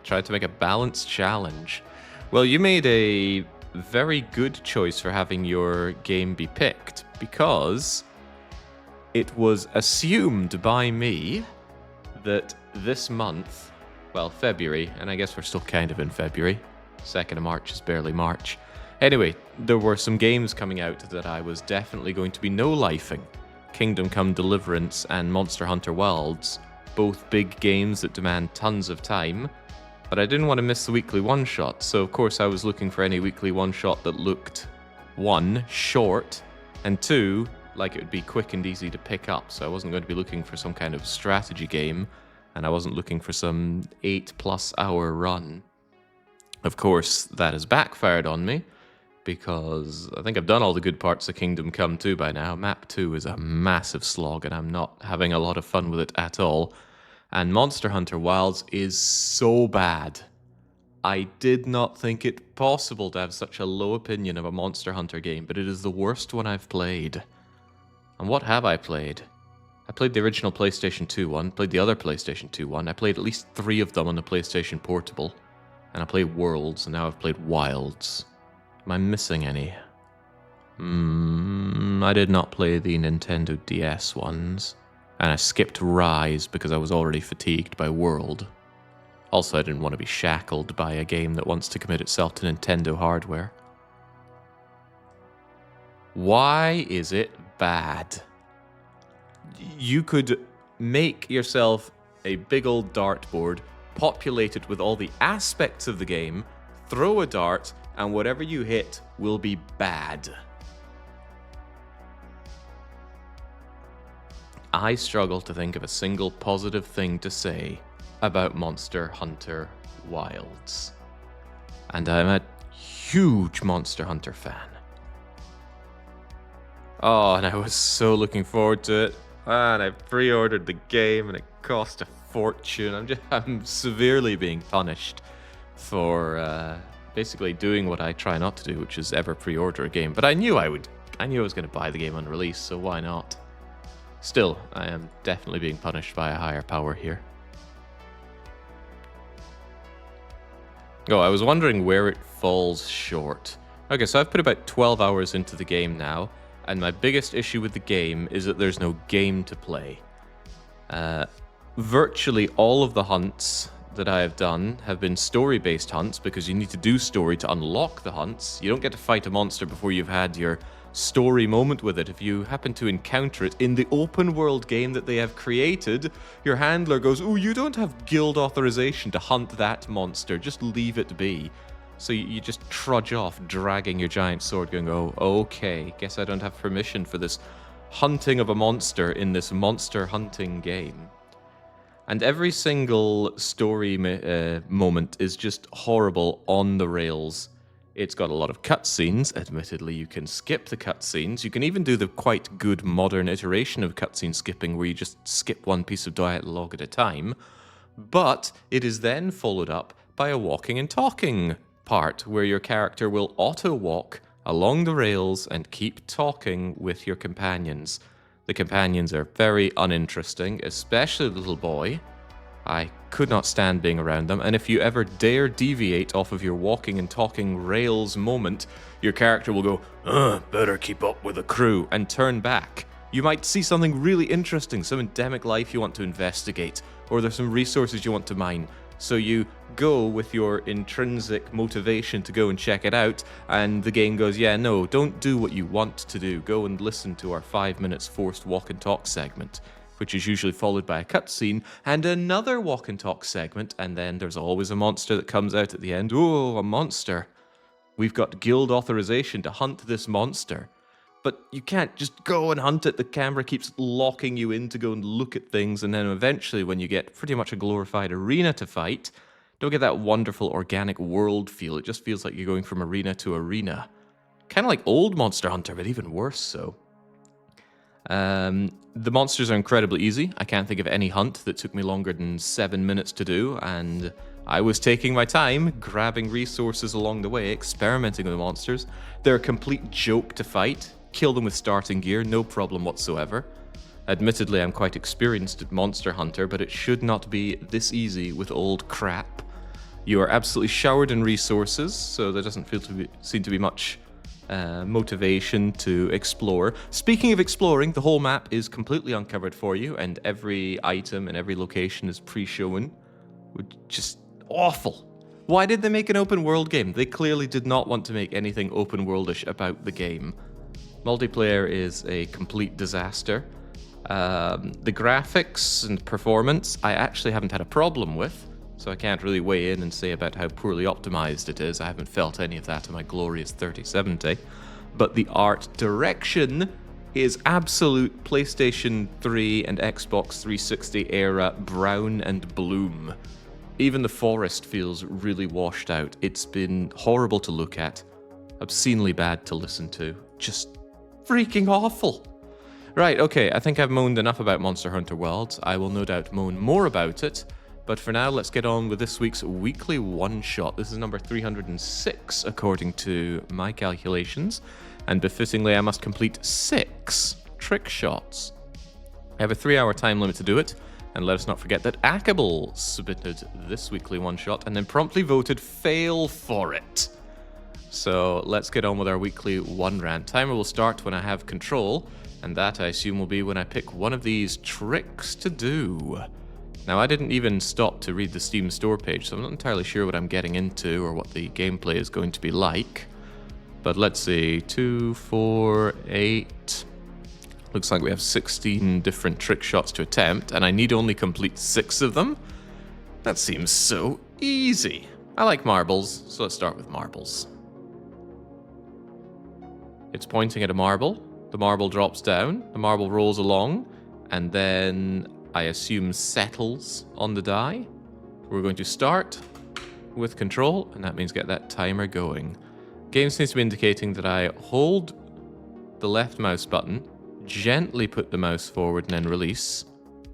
Tried to make a balanced challenge. Well, you made a very good choice for having your game be picked, because it was assumed by me that this month, well, February, and I guess we're still kind of in February. 2nd of March is barely March. Anyway, there were some games coming out that I was definitely going to be no-lifing. Kingdom Come Deliverance and Monster Hunter Wilds, both big games that demand tons of time, but I didn't want to miss the weekly one-shot, so of course I was looking for any weekly one-shot that looked, 1, short, and 2, like it would be quick and easy to pick up, so I wasn't going to be looking for some kind of strategy game, and I wasn't looking for some 8+ hour run. Of course, that has backfired on me, because I think I've done all the good parts of Kingdom Come 2 by now. Map 2 is a massive slog, and I'm not having a lot of fun with it at all. And Monster Hunter Wilds is so bad. I did not think it possible to have such a low opinion of a Monster Hunter game, but it is the worst one I've played. And what have I played? I played the original PlayStation 2 one, played the other PlayStation 2 one, I played at least 3 of them on the PlayStation Portable, and I played Worlds, and now I've played Wilds. Am I missing any? I did not play the Nintendo DS ones, and I skipped Rise because I was already fatigued by World. Also, I didn't want to be shackled by a game that wants to commit itself to Nintendo hardware. Why is it bad? You could make yourself a big old dartboard, populate it with all the aspects of the game, throw a dart, and whatever you hit will be bad. I struggle to think of a single positive thing to say about Monster Hunter Wilds. And I'm a huge Monster Hunter fan. Oh, and I was so looking forward to it. And I pre-ordered the game and it cost a fortune. I'm severely being punished for basically doing what I try not to do, which is ever pre-order a game. But I knew I was going to buy the game on release, so why not? Still, I am definitely being punished by a higher power here. Oh, I was wondering where it falls short. Okay, so I've put about 12 hours into the game now, and my biggest issue with the game is that there's no game to play. Virtually all of the hunts that I have done have been story-based hunts, because you need to do story to unlock the hunts. You don't get to fight a monster before you've had your story moment with it. If you happen to encounter it in the open world game that they have created, your handler goes, "Oh, you don't have guild authorization to hunt that monster, just leave it be." So you just trudge off, dragging your giant sword, going, "Oh, okay, guess I don't have permission for this hunting of a monster in this monster hunting game." And every single story moment is just horrible, on the rails. It's got a lot of cutscenes. Admittedly, you can skip the cutscenes. You can even do the quite good modern iteration of cutscene skipping, where you just skip one piece of dialogue at a time. But it is then followed up by a walking and talking part, where your character will auto-walk along the rails and keep talking with your companions. The companions are very uninteresting, especially the little boy. I could not stand being around them, and if you ever dare deviate off of your walking and talking rails moment, your character will go, better keep up with the crew, and turn back. You might see something really interesting, some endemic life you want to investigate, or there's some resources you want to mine. So you go with your intrinsic motivation to go and check it out, and the game goes, yeah, no, don't do what you want to do. Go and listen to our 5 minutes forced walk and talk segment, which is usually followed by a cutscene and another walk and talk segment, and then there's always a monster that comes out at the end. Oh, a monster. We've got guild authorization to hunt this monster. But you can't just go and hunt it. The camera keeps locking you in to go and look at things, and then eventually when you get pretty much a glorified arena to fight, don't get that wonderful organic world feel. It just feels like you're going from arena to arena. Kind of like old Monster Hunter, but even worse so. The monsters are incredibly easy. I can't think of any hunt that took me longer than 7 minutes to do, and I was taking my time, grabbing resources along the way, experimenting with the monsters. They're a complete joke to fight. Kill them with starting gear, no problem whatsoever. Admittedly, I'm quite experienced at Monster Hunter, but it should not be this easy with old crap. You are absolutely showered in resources, so there doesn't seem to be much motivation to explore. Speaking of exploring, the whole map is completely uncovered for you, and every item and every location is pre-shown. Just awful. Why did they make an open world game? They clearly did not want to make anything open worldish about the game. Multiplayer is a complete disaster. The graphics and performance I actually haven't had a problem with, so I can't really weigh in and say about how poorly optimized it is. I haven't felt any of that in my glorious 3070. But the art direction is absolute PlayStation 3 and Xbox 360 era brown and bloom. Even the forest feels really washed out. It's been horrible to look at, obscenely bad to listen to, just freaking awful. Right, okay, I think I've moaned enough about Monster Hunter Worlds. I will no doubt moan more about it, but for now, let's get on with this week's weekly one-shot. This is number 306, according to my calculations, and befittingly, I must complete 6 trick shots. I have a 3-hour time limit to do it, and let us not forget that ackables submitted this weekly one-shot and then promptly voted fail for it. So let's get on with our weekly one rant. Timer will start when I have control, and that I assume will be when I pick one of these tricks to do. Now, I didn't even stop to read the Steam store page, so I'm not entirely sure what I'm getting into or what the gameplay is going to be like. But let's see, 2, 4, 8... Looks like we have 16 different trick shots to attempt, and I need only complete 6 of them? That seems so easy. I like marbles, so let's start with marbles. It's pointing at a marble, the marble drops down, the marble rolls along, and then I assume settles on the die. We're going to start with control, and that means get that timer going. Game seems to be indicating that I hold the left mouse button, gently put the mouse forward and then release,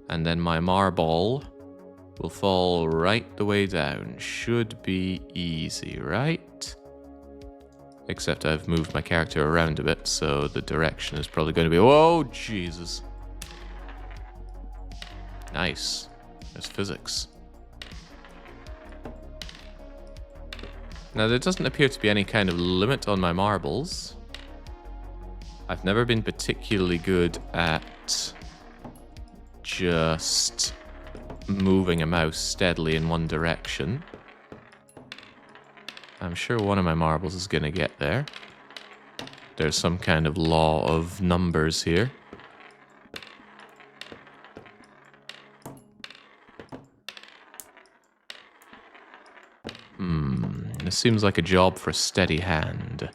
and then my marble will fall right the way down. Should be easy, right? Except I've moved my character around a bit, so the direction is probably going to be... Whoa, Jesus. Nice. There's physics. Now, there doesn't appear to be any kind of limit on my marbles. I've never been particularly good at just moving a mouse steadily in one direction. I'm sure one of my marbles is going to get there. There's some kind of law of numbers here. This seems like a job for a steady hand.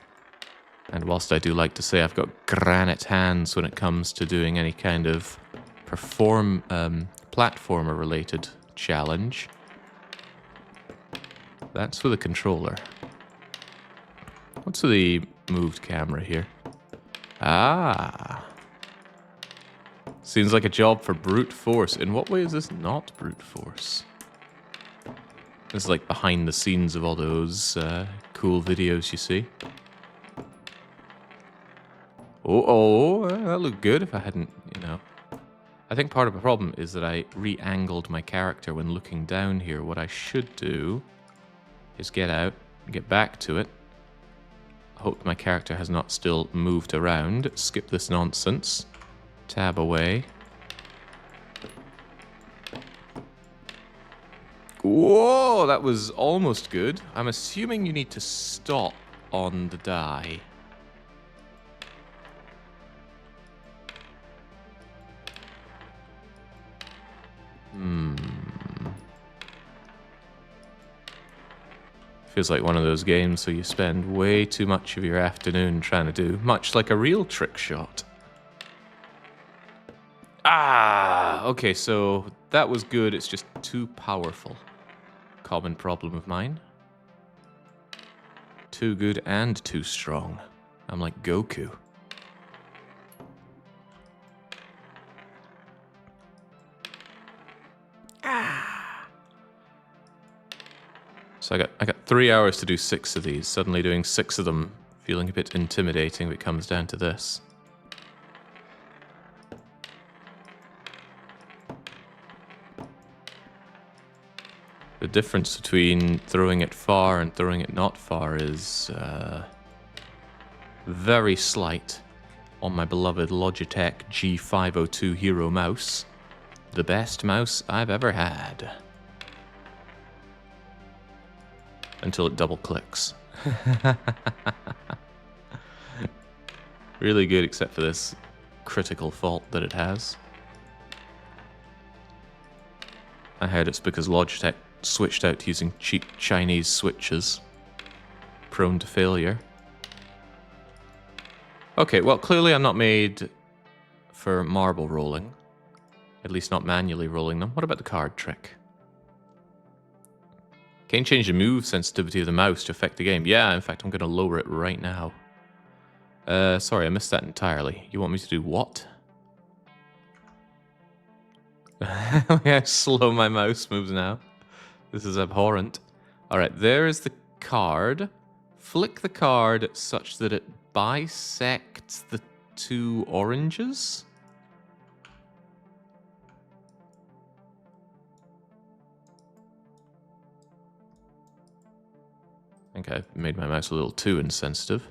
And whilst I do like to say I've got granite hands when it comes to doing any kind of platformer-related challenge, that's with a controller. What's with the moved camera here? Ah. Seems like a job for brute force. In what way is this not brute force? This is like behind the scenes of all those cool videos you see. Oh, that looked good if I hadn't, you know. I think part of the problem is that I re-angled my character when looking down here. What I should do is get out, get back to it. Hope my character has not still moved around. Skip this nonsense. Tab away. Whoa, that was almost good. I'm assuming you need to stop on the die. Feels like one of those games where you spend way too much of your afternoon trying to do, much like a real trick shot. Ah, okay, so that was good, it's just too powerful. Common problem of mine. Too good and too strong. I'm like Goku. So I got 3 hours to do 6 of these. Suddenly doing 6 of them feeling a bit intimidating if it comes down to this. The difference between throwing it far and throwing it not far is very slight on my beloved Logitech G502 Hero mouse. The best mouse I've ever had. Until it double clicks. Really good, except for this critical fault that it has. I heard it's because Logitech switched out to using cheap Chinese switches. Prone to failure. Okay, well, clearly I'm not made for marble rolling. At least not manually rolling them. What about the card trick? Can you change the move sensitivity of the mouse to affect the game? Yeah, in fact, I'm going to lower it right now. Sorry, I missed that entirely. You want me to do what? Look how slow my mouse moves now. This is abhorrent. Alright, there is the card. Flick the card such that it bisects the two oranges. I think I've made my mouse a little too insensitive.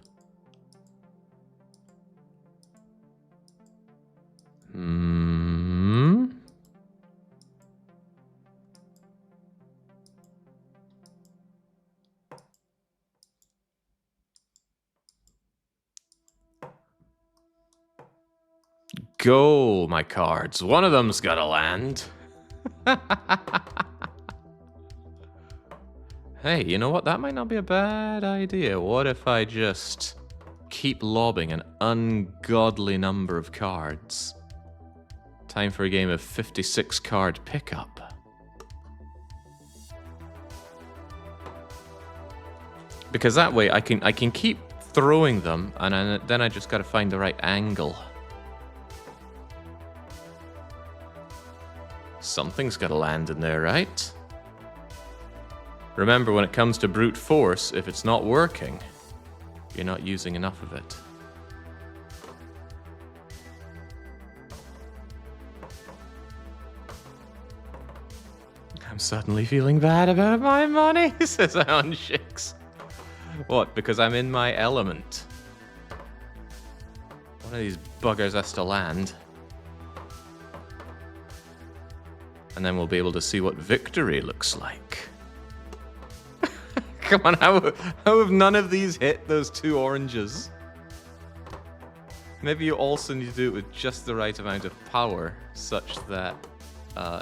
Go, my cards. One of them's gotta land. Hey, you know what? That might not be a bad idea. What if I just keep lobbing an ungodly number of cards? Time for a game of 56 card pickup. Because that way I can keep throwing them, and then I just gotta find the right angle. Something's gotta land in there, right? Remember, when it comes to brute force, if it's not working, you're not using enough of it. I'm suddenly feeling bad about my money, says Shix. What, because I'm in my element? One of these buggers has to land. And then we'll be able to see what victory looks like. Come on, how have none of these hit those two oranges? Maybe you also need to do it with just the right amount of power, such that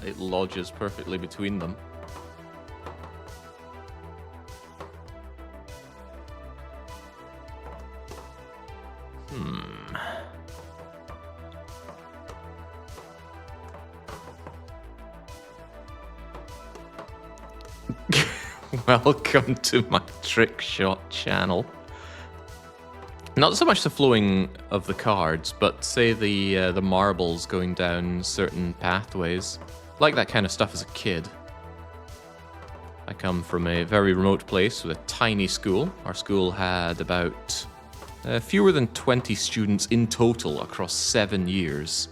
it lodges perfectly between them. Welcome to my TrickShot channel. Not so much the flowing of the cards, but say the marbles going down certain pathways. Like that kind of stuff as a kid. I come from a very remote place with a tiny school. Our school had about fewer than 20 students in total across 7 years.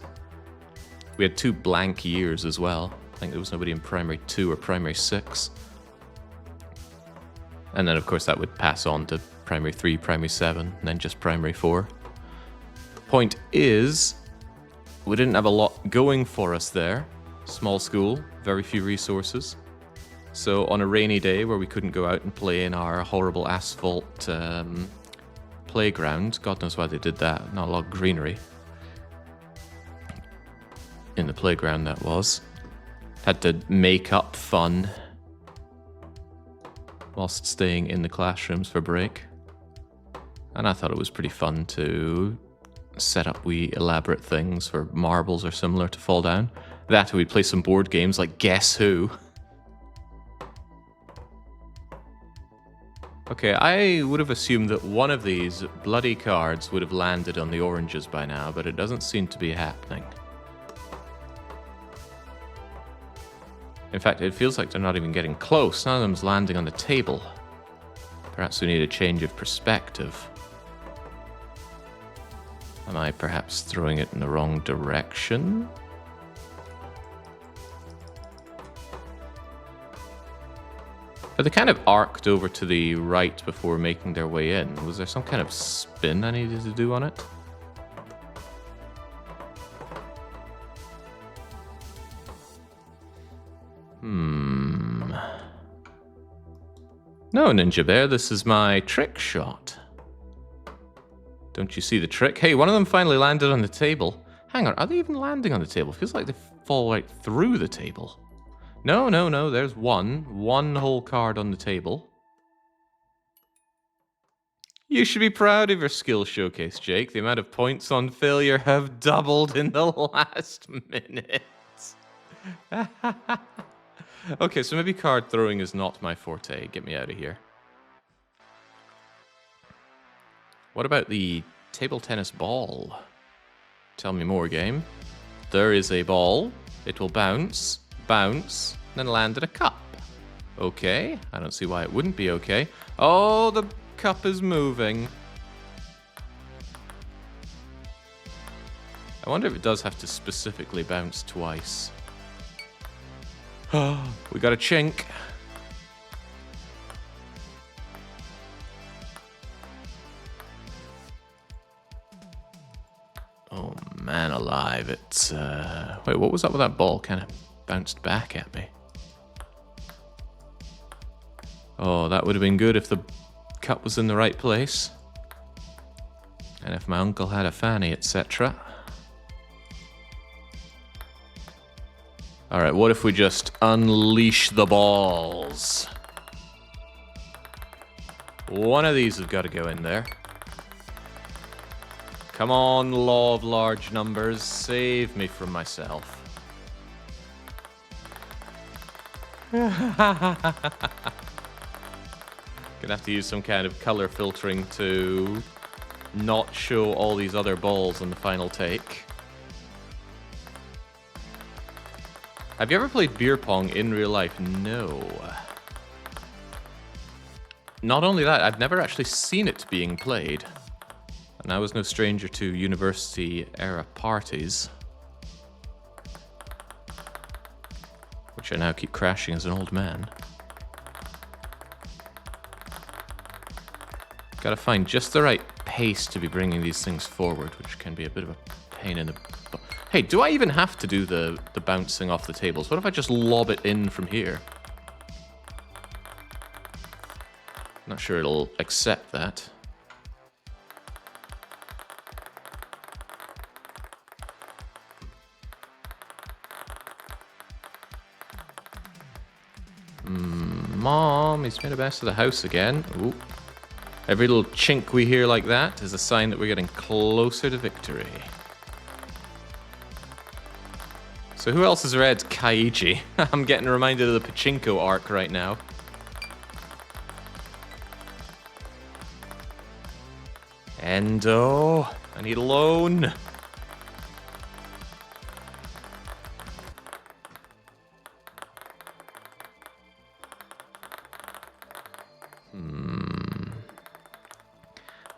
We had 2 blank years as well. I think there was nobody in primary 2 or primary 6. And then, of course, that would pass on to primary 3, primary 7, and then just primary 4. Point is, we didn't have a lot going for us there. Small school, very few resources. So on a rainy day where we couldn't go out and play in our horrible asphalt playground, God knows why they did that, not a lot of greenery. In the playground, that was. Had to make up fun whilst staying in the classrooms for break. And I thought it was pretty fun to set up wee elaborate things for marbles or similar to fall down. That we'd play some board games like Guess Who. Okay, I would have assumed that one of these bloody cards would have landed on the oranges by now, but it doesn't seem to be happening. In fact, it feels like they're not even getting close. None of them's landing on the table. Perhaps we need a change of perspective. Am I perhaps throwing it in the wrong direction? Are they kind of arced over to the right before making their way in? Was there some kind of spin I needed to do on it? No, Ninja Bear, this is my trick shot. Don't you see the trick? Hey, one of them finally landed on the table. Hang on, are they even landing on the table? Feels like they fall right through the table. No, no, no, there's one whole card on the table. You should be proud of your skill showcase, Jake. The amount of points on failure have doubled in the last minute. Okay, so maybe card throwing is not my forte. Get me out of here. What about the table tennis ball? Tell me more, game. There is a ball. It will bounce, bounce, then land in a cup. Okay, I don't see why it wouldn't be okay. Oh, the cup is moving. I wonder if it does have to specifically bounce twice. We got a chink. Oh man alive, it's wait, what was up with that ball? Kind of bounced back at me. Oh, that would have been good if the cup was in the right place. And if my uncle had a fanny, etc. Alright, what if we just unleash the balls? One of these has got to go in there. Come on, law of large numbers, save me from myself. Gonna have to use some kind of color filtering to not show all these other balls in the final take. Have you ever played beer pong in real life? No. Not only that, I've never actually seen it being played. And I was no stranger to university-era parties, which I now keep crashing as an old man. Gotta find just the right pace to be bringing these things forward, which can be a bit of a pain in the butt. Hey, do I even have to do the bouncing off the tables? What if I just lob it in from here? Not sure it'll accept that. Mom, he's made a mess of the house again. Ooh. Every little chink we hear like that is a sign that we're getting closer to victory. So who else has read Kaiji? I'm getting reminded of the Pachinko arc right now. Endo, I need a loan.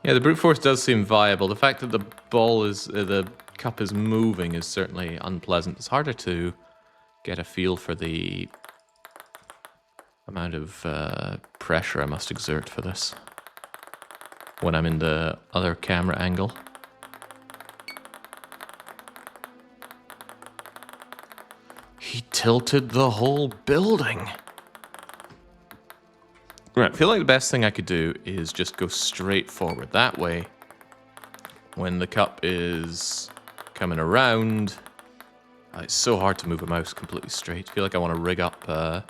Yeah, the brute force does seem viable. The fact that the ball is, the cup is moving is certainly unpleasant. It's harder to get a feel for the amount of pressure I must exert for this when I'm in the other camera angle. He tilted the whole building. Right, I feel like the best thing I could do is just go straight forward. That way, when the cup is coming around, it's so hard to move a mouse completely straight. I feel like I want to rig up, I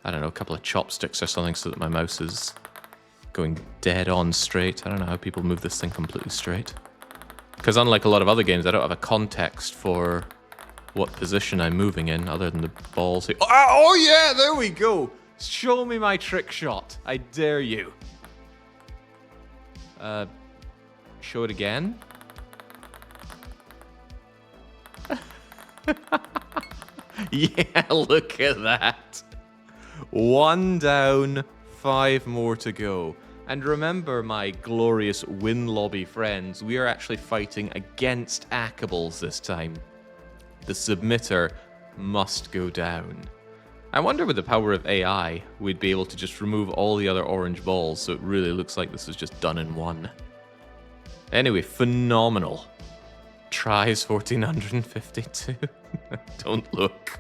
don't know, a couple of chopsticks or something so that my mouse is going dead on straight. I don't know how people move this thing completely straight. Because unlike a lot of other games, I don't have a context for what position I'm moving in other than the balls. Oh yeah, there we go! Show me my trick shot. I dare you. Show it again. Yeah, look at that. 1 down, 5 more to go. And remember, my glorious win lobby friends, we are actually fighting against ackables this time. The submitter must go down. I wonder with the power of AI, we'd be able to just remove all the other orange balls, so it really looks like this is just done in one. Anyway, phenomenal. Tries 1452. Don't look.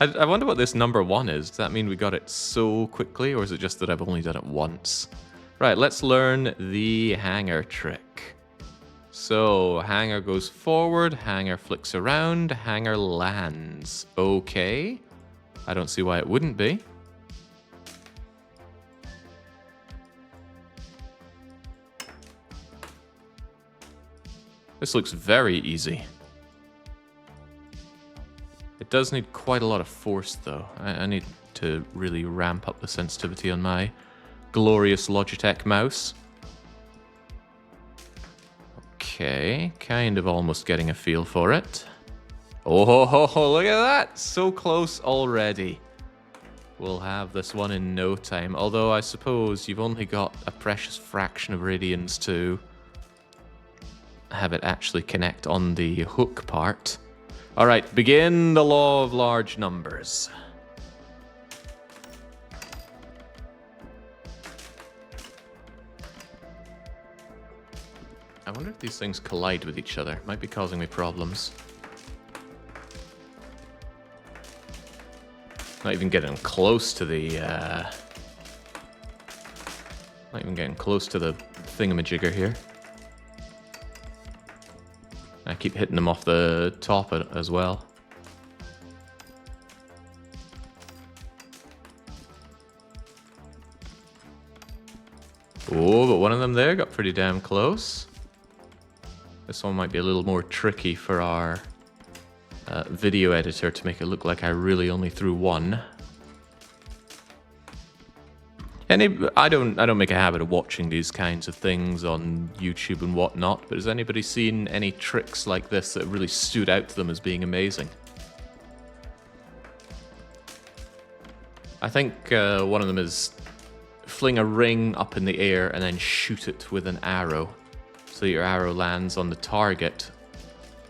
I wonder what this number 1 is. Does that mean we got it so quickly, or is it just that I've only done it once? Right, let's learn the hanger trick. So, hanger goes forward, hanger flicks around, hanger lands. Okay. I don't see why it wouldn't be. This looks very easy. It does need quite a lot of force, though. I need to really ramp up the sensitivity on my glorious Logitech mouse. Okay, kind of almost getting a feel for it. Oh, look at that! So close already. We'll have this one in no time. Although I suppose you've only got a precious fraction of radians to have it actually connect on the hook part. Alright, begin the law of large numbers. I wonder if these things collide with each other. Might be causing me problems. Not even getting close to the, not even getting close to the thingamajigger here. I keep hitting them off the top as well. Oh, but one of them there got pretty damn close. This one might be a little more tricky for our video editor to make it look like I really only threw one. I don't make a habit of watching these kinds of things on YouTube and whatnot, but has anybody seen any tricks like this that really stood out to them as being amazing? I think one of them is fling a ring up in the air and then shoot it with an arrow. So your arrow lands on the target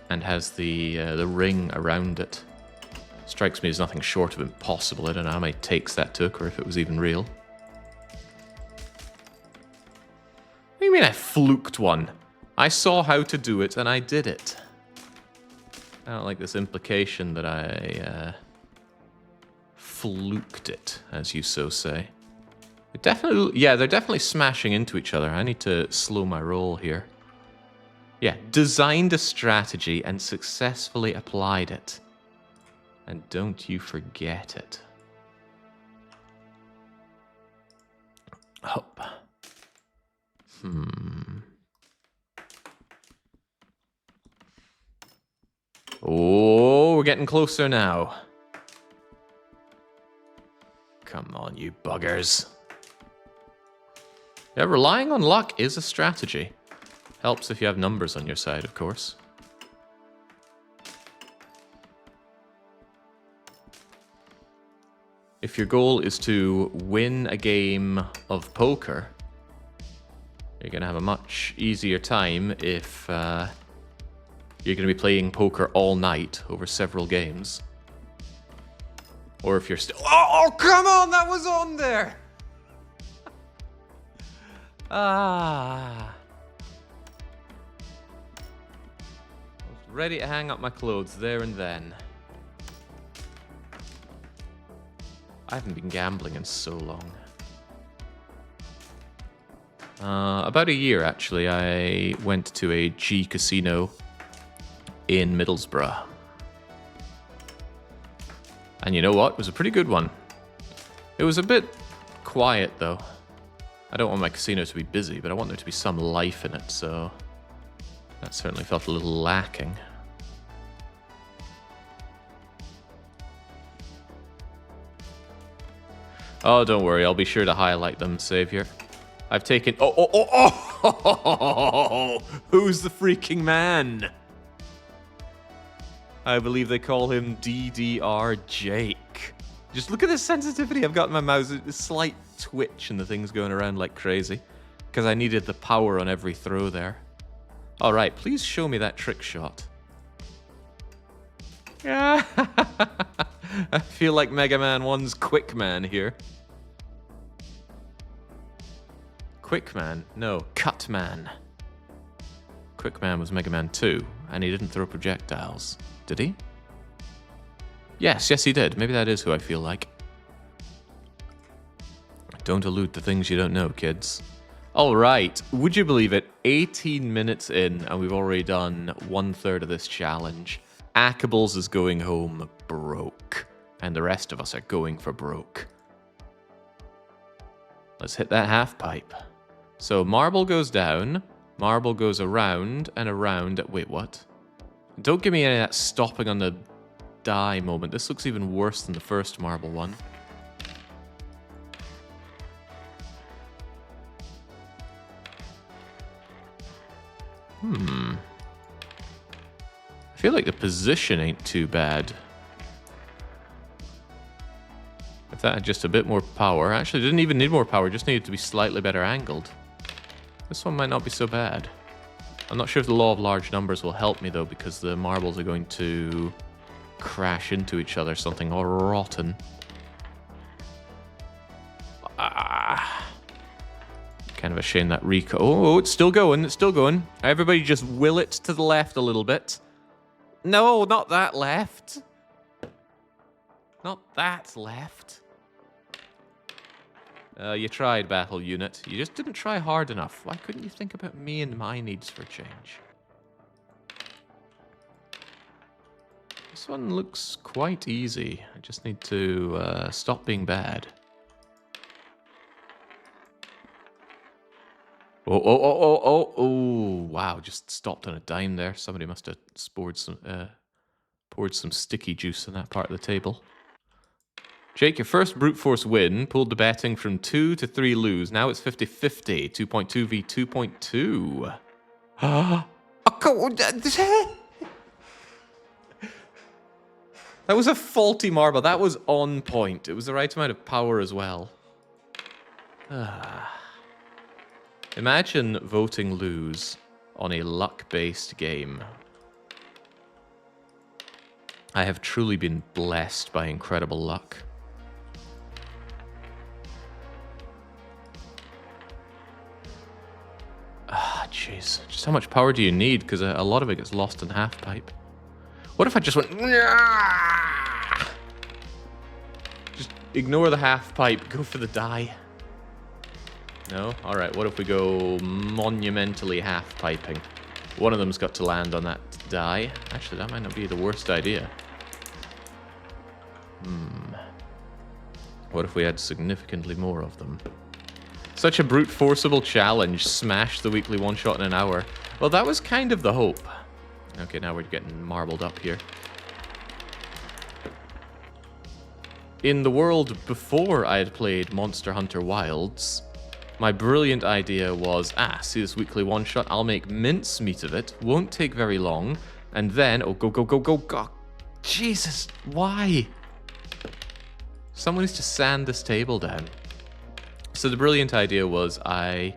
and has the ring around it. Strikes me as nothing short of impossible. I don't know how many takes that took or if it was even real. What do you mean I fluked one? I saw how to do it and I did it. I don't like this implication that I fluked it, as you so say. It definitely, yeah, they're definitely smashing into each other. I need to slow my roll here. Yeah, designed a strategy and successfully applied it. And don't you forget it. Hop. Oh, we're getting closer now. Come on, you buggers. Yeah, relying on luck is a strategy. Helps if you have numbers on your side, of course. If your goal is to win a game of poker, you're going to have a much easier time if you're going to be playing poker all night over several games. Or if you're still... Oh, come on! That was on there! I was ready to hang up my clothes there and then. I haven't been gambling in so long. About a year, actually. I went to a G casino in Middlesbrough. And you know what? It was a pretty good one. It was a bit quiet, though. I don't want my casino to be busy, but I want there to be some life in it, so that certainly felt a little lacking. Oh, don't worry. I'll be sure to highlight them, Savior. I've taken... Oh! Who's the freaking man? I believe they call him DDR Jake. Just look at the sensitivity I've got in my mouse. A slight twitch and the thing's going around like crazy. Because I needed the power on every throw there. Alright, please show me that trick shot. I feel like Mega Man 1's Quick Man here. Quick Man? No, Cut Man. Quick Man was Mega Man 2, and he didn't throw projectiles. Did he? Yes, he did. Maybe that is who I feel like. Don't allude to things you don't know, kids. Alright, would you believe it? 18 minutes in, and we've already done 1/3 of this challenge. Ackables is going home broke, and the rest of us are going for broke. Let's hit that half pipe. So marble goes down, marble goes around and around. Wait, what? Don't give me any of that stopping on the die moment. This looks even worse than the first marble one. I feel like the position ain't too bad. If that had just a bit more power. Actually, didn't even need more power, just needed to be slightly better angled. This one might not be so bad. I'm not sure if the law of large numbers will help me though, because the marbles are going to crash into each other, something rotten. Kind of a shame that Oh, it's still going, it's still going. Everybody just will it to the left a little bit. No, not that left. Not that left. You tried, battle unit. You just didn't try hard enough. Why couldn't you think about me and my needs for change? This one looks quite easy. I just need to stop being bad. Oh, wow, just stopped on a dime there. Somebody must have poured some sticky juice in that part of the table. Jake, your first brute force win pulled the betting from 2 to 3 lose. Now it's 50-50. 2.2 v 2.2. That was a faulty marble. That was on point. It was the right amount of power as well. Imagine voting lose on a luck-based game. I have truly been blessed by incredible luck. Jeez. Just how much power do you need? Because a lot of it gets lost in half pipe. What if I just went... Just ignore the half pipe, go for the die. No? Alright, what if we go monumentally half piping? One of them's got to land on that die. Actually, that might not be the worst idea. What if we had significantly more of them? Such a brute forcible challenge. Smash the weekly one-shot in an hour. Well, that was kind of the hope. Okay, now we're getting marbled up here. In the world before I had played Monster Hunter Wilds, my brilliant idea was, see this weekly one-shot, I'll make mincemeat of it, won't take very long, and then, go. Jesus, why? Someone needs to sand this table down. So the brilliant idea was I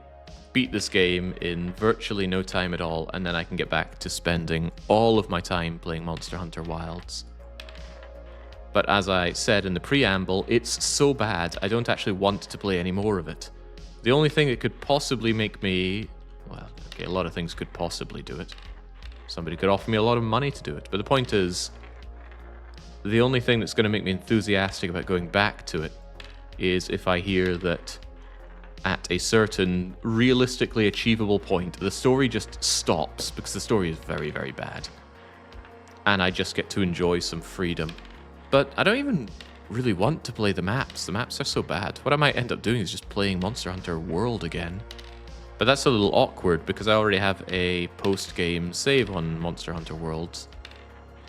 beat this game in virtually no time at all, and then I can get back to spending all of my time playing Monster Hunter Wilds. But as I said in the preamble, it's so bad, I don't actually want to play any more of it. The only thing that could possibly make me... Well, okay, a lot of things could possibly do it. Somebody could offer me a lot of money to do it. But the point is, the only thing that's going to make me enthusiastic about going back to it is if I hear that at a certain realistically achievable point, the story just stops, because the story is very, very bad. And I just get to enjoy some freedom. But I don't even really want to play the maps. The maps are so bad. What I might end up doing is just playing Monster Hunter World again. But that's a little awkward, because I already have a post-game save on Monster Hunter Worlds.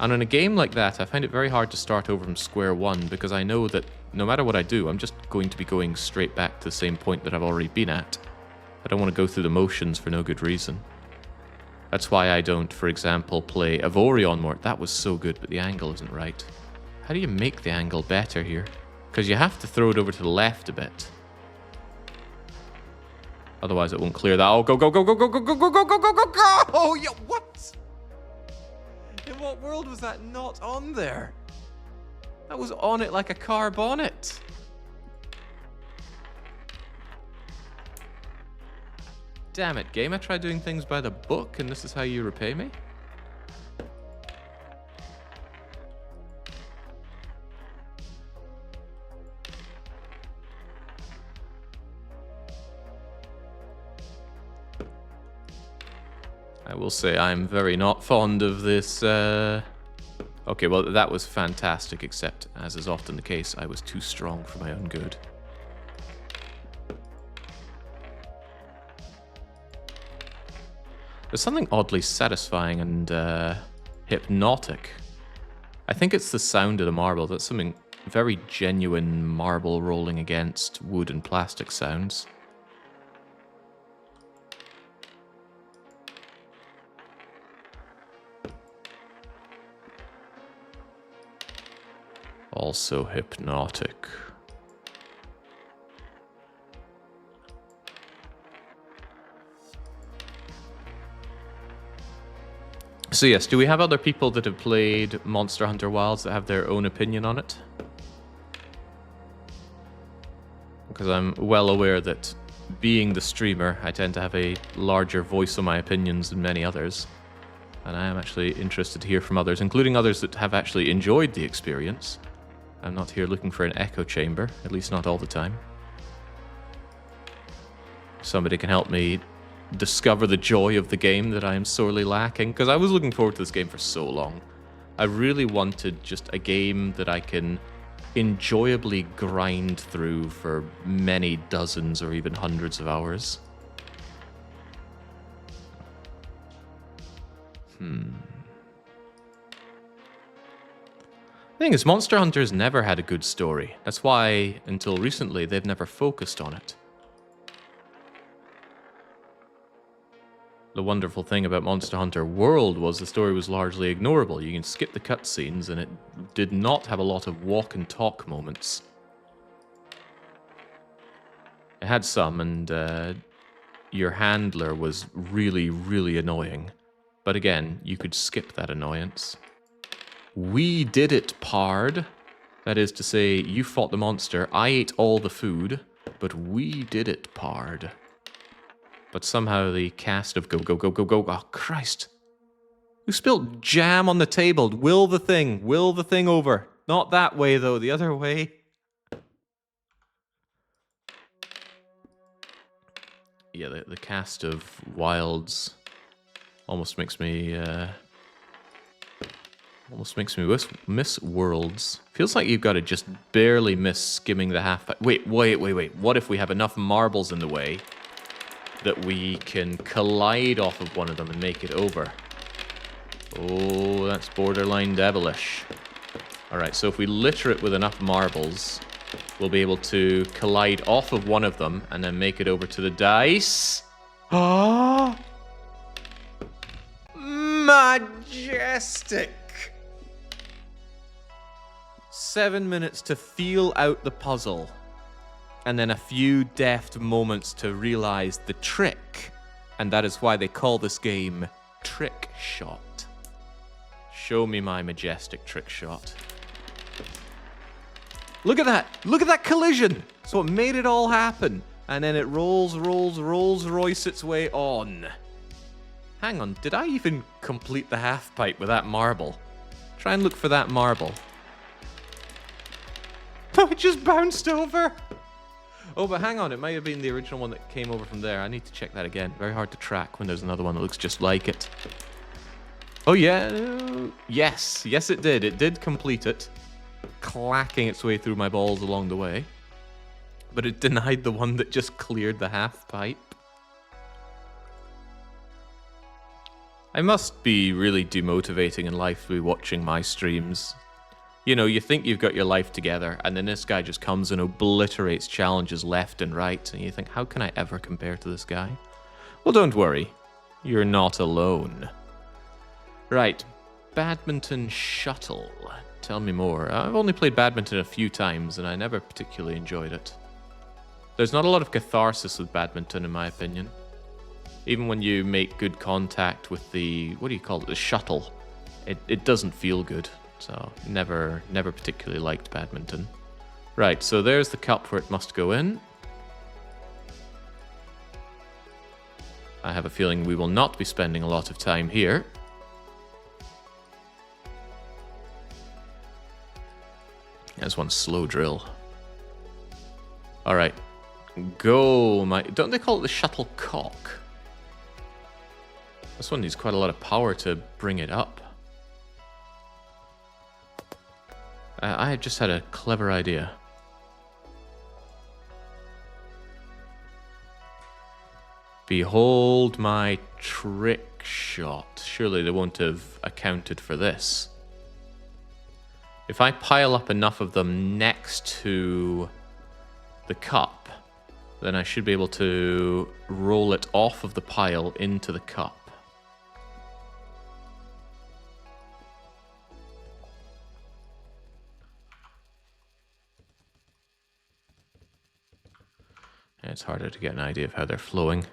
And in a game like that, I find it very hard to start over from square one, because I know that no matter what I do, I'm just going to be going straight back to the same point that I've already been at. I don't want to go through the motions for no good reason. That's why I don't, for example, play Avorion more. That was so good, but the angle isn't right. How do you make the angle better here? Because you have to throw it over to the left a bit. Otherwise it won't clear that. Oh, go. Oh, yeah, what? In what world was that not on there? That was on it like a car bonnet. Damn it, game. I tried doing things by the book, and this is how you repay me? I will say I'm very not fond of this. Okay, well, that was fantastic, except, as is often the case, I was too strong for my own good. There's something oddly satisfying and hypnotic. I think it's the sound of the marble. That's something very genuine marble rolling against wood and plastic sounds. Also hypnotic. So yes, do we have other people that have played Monster Hunter Wilds that have their own opinion on it? Because I'm well aware that being the streamer, I tend to have a larger voice on my opinions than many others. And I am actually interested to hear from others, including others that have actually enjoyed the experience. I'm not here looking for an echo chamber, at least not all the time. Somebody can help me discover the joy of the game that I am sorely lacking, because I was looking forward to this game for so long. I really wanted just a game that I can enjoyably grind through for many dozens or even hundreds of hours. The thing is, Monster Hunter's never had a good story. That's why, until recently, they've never focused on it. The wonderful thing about Monster Hunter World was the story was largely ignorable. You can skip the cutscenes, and it did not have a lot of walk and talk moments. It had some, and your handler was really, really annoying. But again, you could skip that annoyance. We did it, Pard. That is to say, you fought the monster, I ate all the food, but we did it, Pard. But somehow the cast of go, go, go, go, go, oh Christ. Who spilled jam on the table? Will the thing over. Not that way though, the other way. Yeah, the cast of Wilds almost makes me miss Worlds. Feels like you've got to just barely miss skimming the half. Wait. What if we have enough marbles in the way that we can collide off of one of them and make it over? Oh, that's borderline devilish. Alright, so if we litter it with enough marbles, we'll be able to collide off of one of them and then make it over to the dice. Ah! Majestic! 7 minutes to feel out the puzzle, and then a few deft moments to realize the trick, and that is why they call this game TrickShot. Show me my majestic TrickShot. Look at that! Look at that collision! So it made it all happen, and then it rolls Royce its way on. Hang on, did I even complete the half pipe with that marble? Try and look for that marble. No, it just bounced over! Oh, but hang on, it might have been the original one that came over from there. I need to check that again. Very hard to track when there's another one that looks just like it. Oh, yeah. Yes it did. It did complete it, clacking its way through my balls along the way. But it denied the one that just cleared the half pipe. I must be really demotivating in life to be watching my streams. You know, you think you've got your life together, and then this guy just comes and obliterates challenges left and right, and you think, how can I ever compare to this guy? Well, don't worry. You're not alone. Right. Badminton Shuttle. Tell me more. I've only played badminton a few times, and I never particularly enjoyed it. There's not a lot of catharsis with badminton, in my opinion. Even when you make good contact with the, what do you call it, the shuttle, it doesn't feel good. So never particularly liked badminton. Right, so there's the cup where it must go in. I have a feeling we will not be spending a lot of time here. That's one slow drill. All right, go, my... Don't they call it the shuttlecock? This one needs quite a lot of power to bring it up. I just had a clever idea. Behold my trick shot. Surely they won't have accounted for this. If I pile up enough of them next to the cup, then I should be able to roll it off of the pile into the cup. It's harder to get an idea of how they're flowing.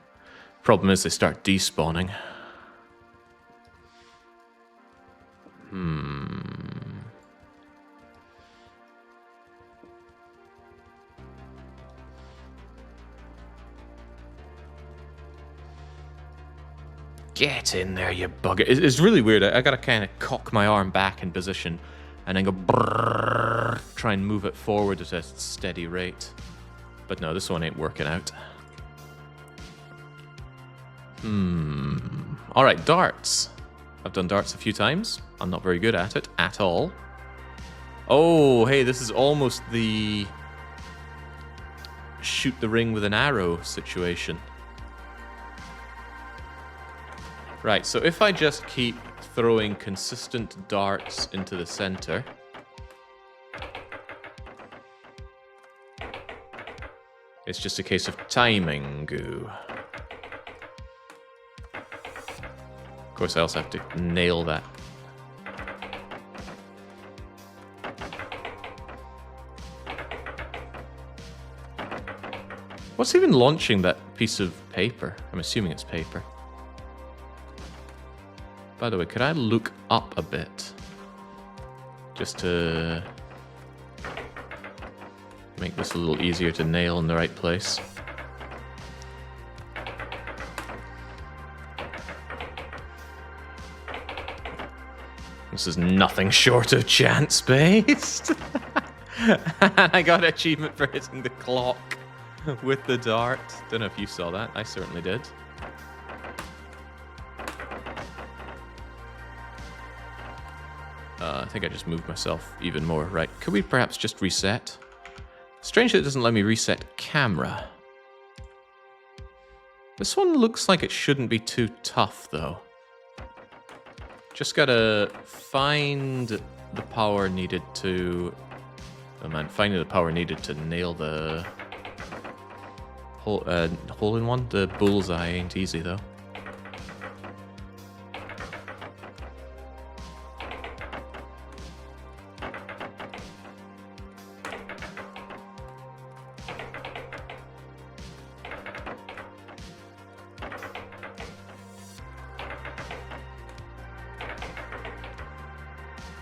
Problem is they start despawning. Get in there, you bugger. It's really weird. I gotta kind of cock my arm back in position and then go brrrr, try and move it forward at a steady rate. But no, this one ain't working out. Alright, darts. I've done darts a few times. I'm not very good at it at all. Oh, hey, this is almost the shoot the ring with an arrow situation. Right, so if I just keep throwing consistent darts into the center, it's just a case of timing, goo. Of course, I also have to nail that. What's even launching that piece of paper? I'm assuming it's paper. By the way, could I look up a bit? Just to make this a little easier to nail in the right place. This is nothing short of chance-based. I got an achievement for hitting the clock with the dart. Don't know if you saw that. I certainly did. I think I just moved myself even more. Right, could we perhaps just reset? Strange that it doesn't let me reset camera. This one looks like it shouldn't be too tough, though. Just gotta find the power needed to... Oh man, finding the power needed to nail the hole in one. The bullseye ain't easy, though.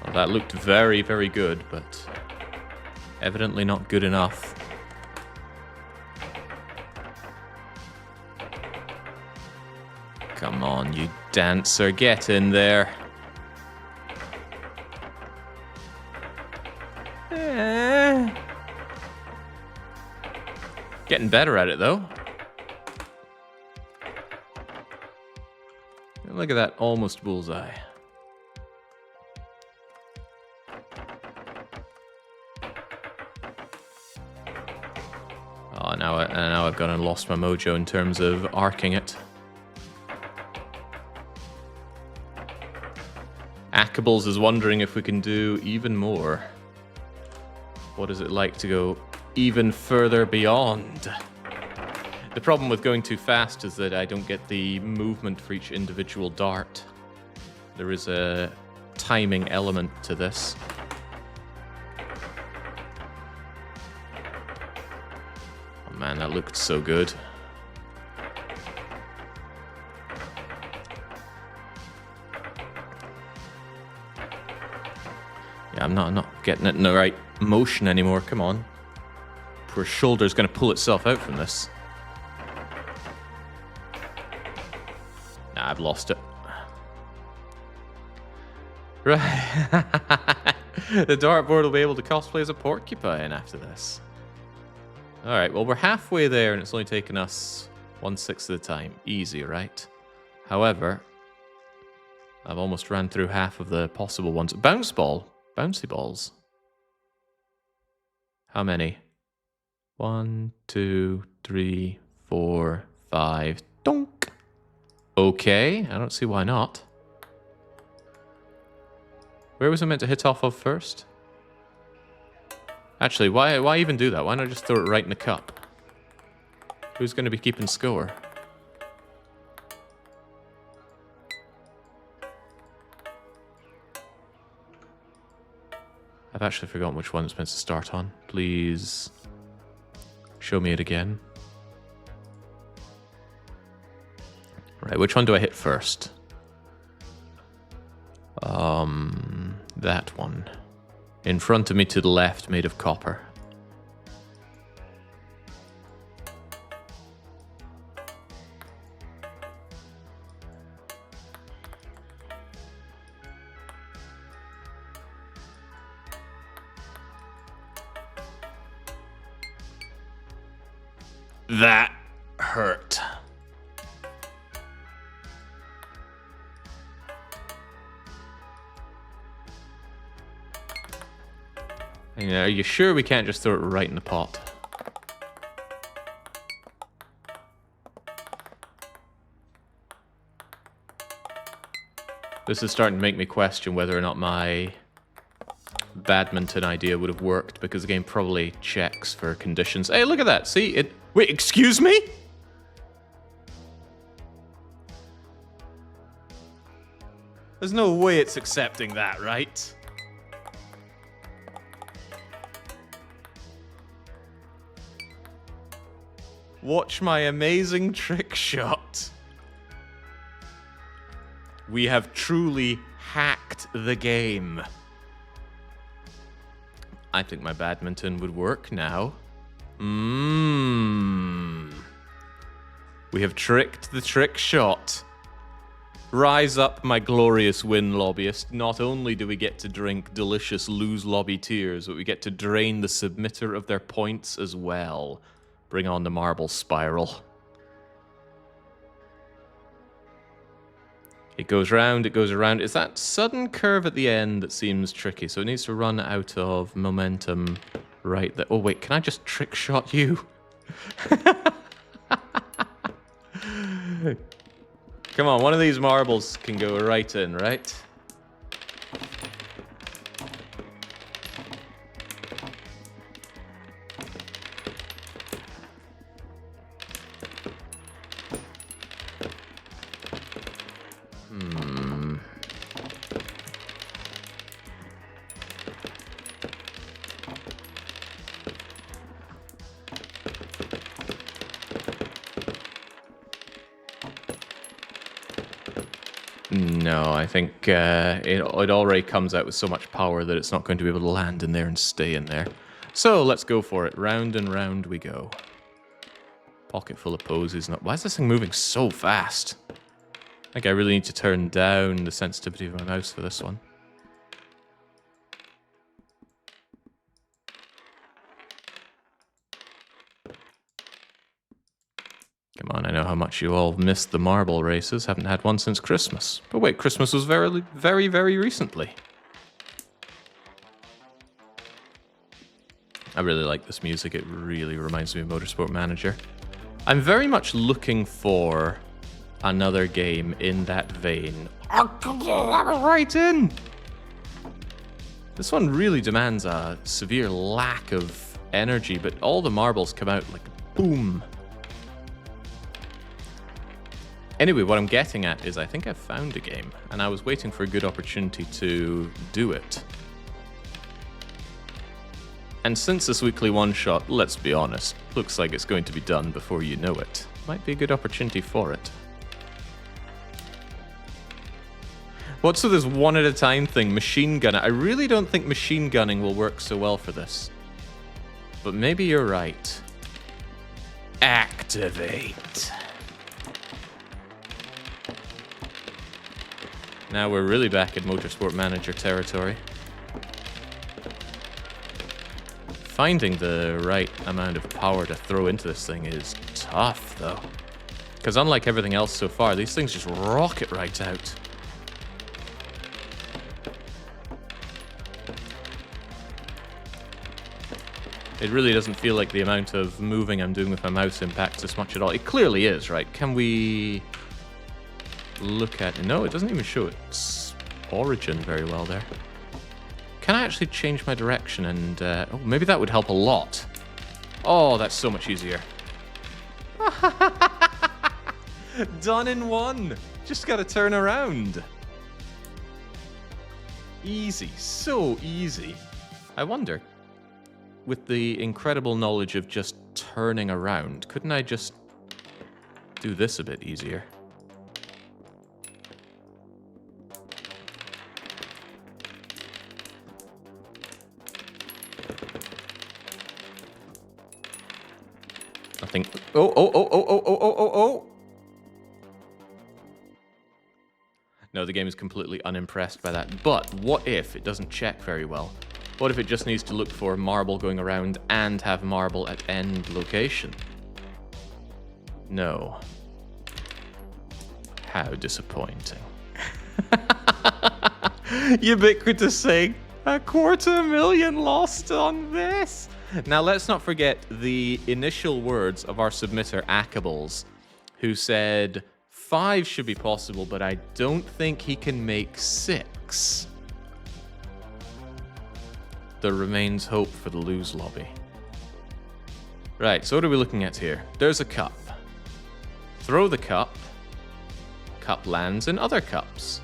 Well, that looked very, very good, but evidently not good enough. Come on, you dancer, get in there. Getting better at it, though. Look at that, almost bullseye. Oh, now I've gone and lost my mojo in terms of arcing it. Ackables is wondering if we can do even more. What is it like to go even further beyond? The problem with going too fast is that I don't get the movement for each individual dart. There is a timing element to this. Oh man, that looked so good. Yeah, I'm not getting it in the right motion anymore. Come on. Poor shoulder's going to pull itself out from this. Nah, I've lost it. Right. The dartboard will be able to cosplay as a porcupine after this. Alright, well, we're halfway there and it's only taken us 1/6 of the time. Easy, right? However, I've almost ran through half of the possible ones. Bounce ball. Bouncy balls. How many? 1, 2, 3, 4, 5. Donk. Okay, I don't see why not. Where was I meant to hit off of first? Actually, why even do that? Why not just throw it right in the cup? Who's going to be keeping score? I've actually forgotten which one it's meant to start on. Please show me it again. Right, which one do I hit first? That one. In front of me to the left, made of copper. That hurt. You know, are you sure we can't just throw it right in the pot? This is starting to make me question whether or not my badminton idea would have worked, because the game probably checks for conditions. Hey, look at that. See, it... Wait, excuse me? There's no way it's accepting that, right? Watch my amazing trick shot. We have truly hacked the game. I think my badminton would work now. We have tricked the trick shot. Rise up, my glorious win lobbyist. Not only do we get to drink delicious lose lobby tears, but we get to drain the submitter of their points as well. Bring on the marble spiral. It goes round, it goes around. It's that sudden curve at the end that seems tricky, so it needs to run out of momentum right there. Oh wait, can I just trick shot you? Come on, one of these marbles can go right in, right? No, I think it already comes out with so much power that it's not going to be able to land in there and stay in there. So let's go for it. Round and round we go. Pocket full of poses. Why is this thing moving so fast? I think I really need to turn down the sensitivity of my mouse for this one. Come on, I know how much you all missed the marble races. Haven't had one since Christmas. But wait, Christmas was very, very, very recently. I really like this music. It really reminds me of Motorsport Manager. I'm very much looking for another game in that vein. Oh, that was right in! This one really demands a severe lack of energy, but all the marbles come out like boom. Anyway, what I'm getting at is I think I've found a game, and I was waiting for a good opportunity to do it. And since this weekly one-shot, let's be honest, looks like it's going to be done before you know it, might be a good opportunity for it. What's with this one at a time thing? Machine gun. I really don't think machine gunning will work so well for this. But maybe you're right. Activate. Now we're really back in Motorsport Manager territory. Finding the right amount of power to throw into this thing is tough, though. Because unlike everything else so far, these things just rocket right out. It really doesn't feel like the amount of moving I'm doing with my mouse impacts this much at all. It clearly is, right? Can we look at... No, it doesn't even show its origin very well there. Can I actually change my direction and... oh, maybe that would help a lot. Oh, that's so much easier. Done in one. Just gotta turn around. Easy. So easy. I wonder, with the incredible knowledge of just turning around, couldn't I just do this a bit easier? I think... Oh! No, the game is completely unimpressed by that. But what if it doesn't check very well? What if it just needs to look for marble going around and have marble at end location? No. How disappointing. Ubiquitous saying, 250,000 lost on this. Now let's not forget the initial words of our submitter, Ackables, who said 5 should be possible, but I don't think he can make 6. There remains hope for the lose lobby. Right, so what are we looking at here? There's a cup. Throw the cup. Cup lands in other cups.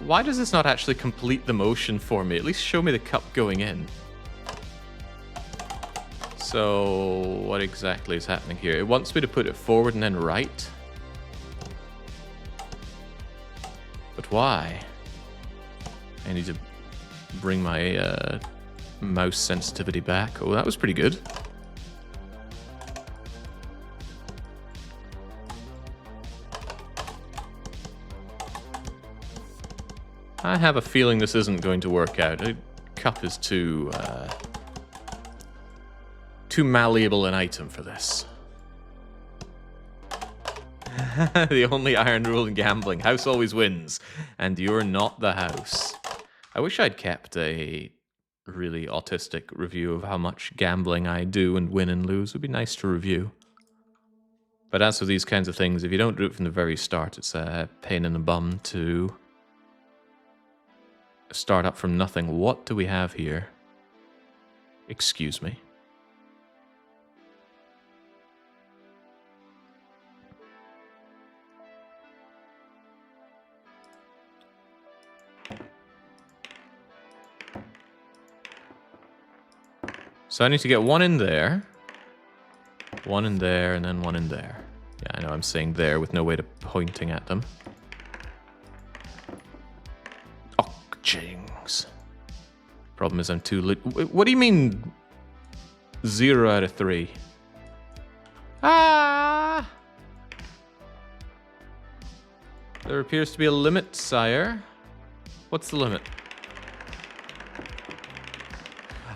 Why does this not actually complete the motion for me? At least show me the cup going in. So, what exactly is happening here? It wants me to put it forward and then right. But why? I need to bring my mouse sensitivity back. Oh, that was pretty good. I have a feeling this isn't going to work out. A cup is too malleable an item for this. The only iron rule in gambling: house always wins, and you're not the house. I wish I'd kept a really autistic review of how much gambling I do and win and lose. It would be nice to review. But as for these kinds of things, if you don't do it from the very start, it's a pain in the bum to start up from nothing. What do we have here? Excuse me. So I need to get one in there, and then one in there. Yeah, I know I'm saying there with no way to pointing at them. Oh, jings. Problem is I'm too what do you mean 0 out of 3? Ah! There appears to be a limit, sire. What's the limit?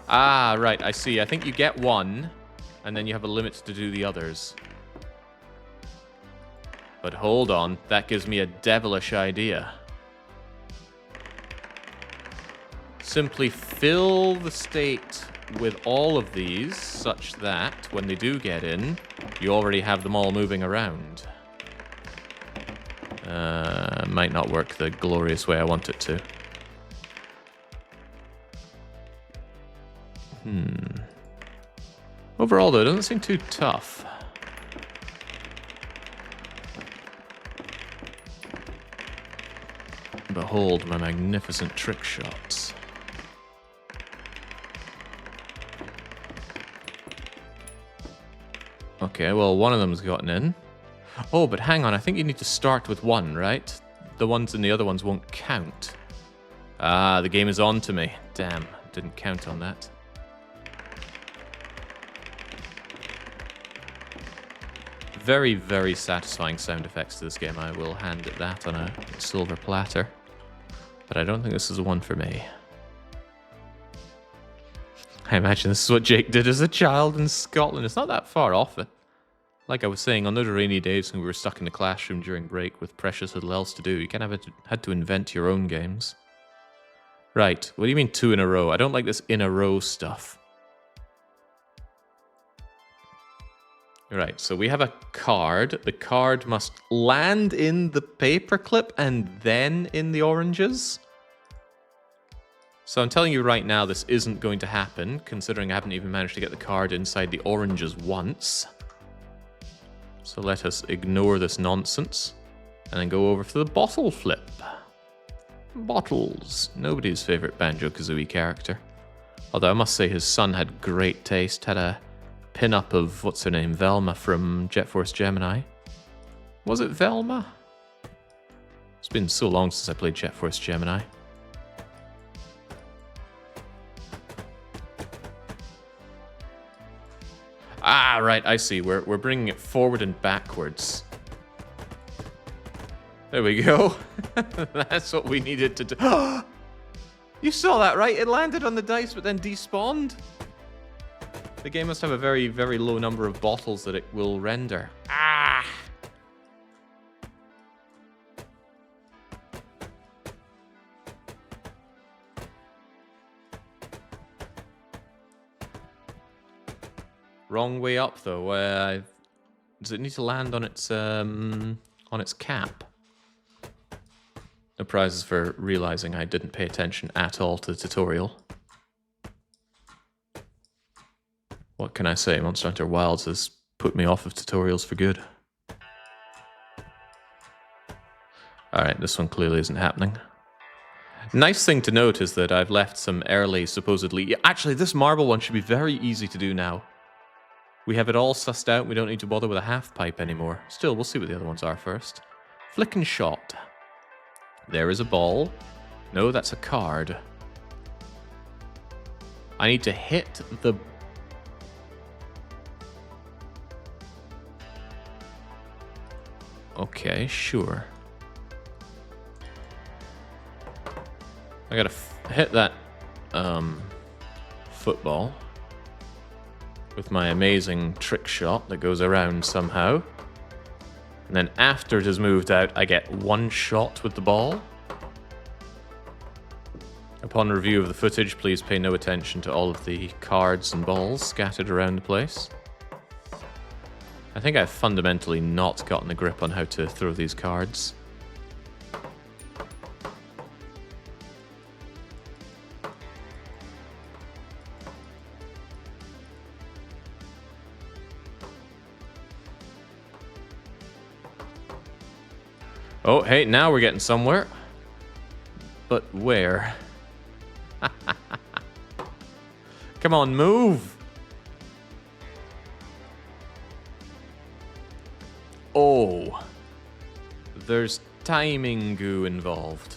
Ah, right, I see. I think you get one, and then you have a limit to do the others. But hold on, that gives me a devilish idea. Simply fill the state with all of these, such that, when they do get in, you already have them all moving around. Might not work the glorious way I want it to. Overall, though, it doesn't seem too tough. Behold my magnificent trick shots. Okay, well, one of them's gotten in. Oh, but hang on, I think you need to start with one, right? the ones in the other ones won't count. Ah, the game is on to me. Damn, didn't count on that. Very, very satisfying sound effects to this game. I will hand it that on a silver platter. But I don't think this is the one for me. I imagine this is what Jake did as a child in Scotland. It's not that far off it. Like I was saying, on those rainy days when we were stuck in the classroom during break with precious little else to do, you kind of had to invent your own games. Right, what do you mean 2 in a row? I don't like this in a row stuff. Right, so we have a card. The card must land in the paperclip and then in the oranges. So I'm telling you right now, this isn't going to happen, considering I haven't even managed to get the card inside the oranges once. So let us ignore this nonsense and then go over to the bottle flip. Bottles. Nobody's favorite Banjo-Kazooie character. Although I must say his son had great taste. Had a pin-up of, what's her name, Velma from Jet Force Gemini. Was it Velma? It's been so long since I played Jet Force Gemini. Ah, right, I see. We're bringing it forward and backwards. There we go. That's what we needed to do. You saw that, right? It landed on the dice, but then despawned. The game must have a very, very low number of bottles that it will render. Ah! Wrong way up, though. Does it need to land on its cap? No prizes for realizing I didn't pay attention at all to the tutorial. What can I say? Monster Hunter Wilds has put me off of tutorials for good. Alright, this one clearly isn't happening. Nice thing to note is that I've left some early, supposedly... Actually, this marble one should be very easy to do now. We have it all sussed out, we don't need to bother with a half pipe anymore. Still, we'll see what the other ones are first. Flick and shot. There is a ball. No, that's a card. I need to hit the... Okay, sure. I gotta hit that football with my amazing trick shot that goes around somehow. And then after it has moved out, I get one shot with the ball. Upon review of the footage, please pay no attention to all of the cards and balls scattered around the place. I think I've fundamentally not gotten the grip on how to throw these cards. Oh, hey, now we're getting somewhere. But where? Come on, move! Oh. There's timing goo involved.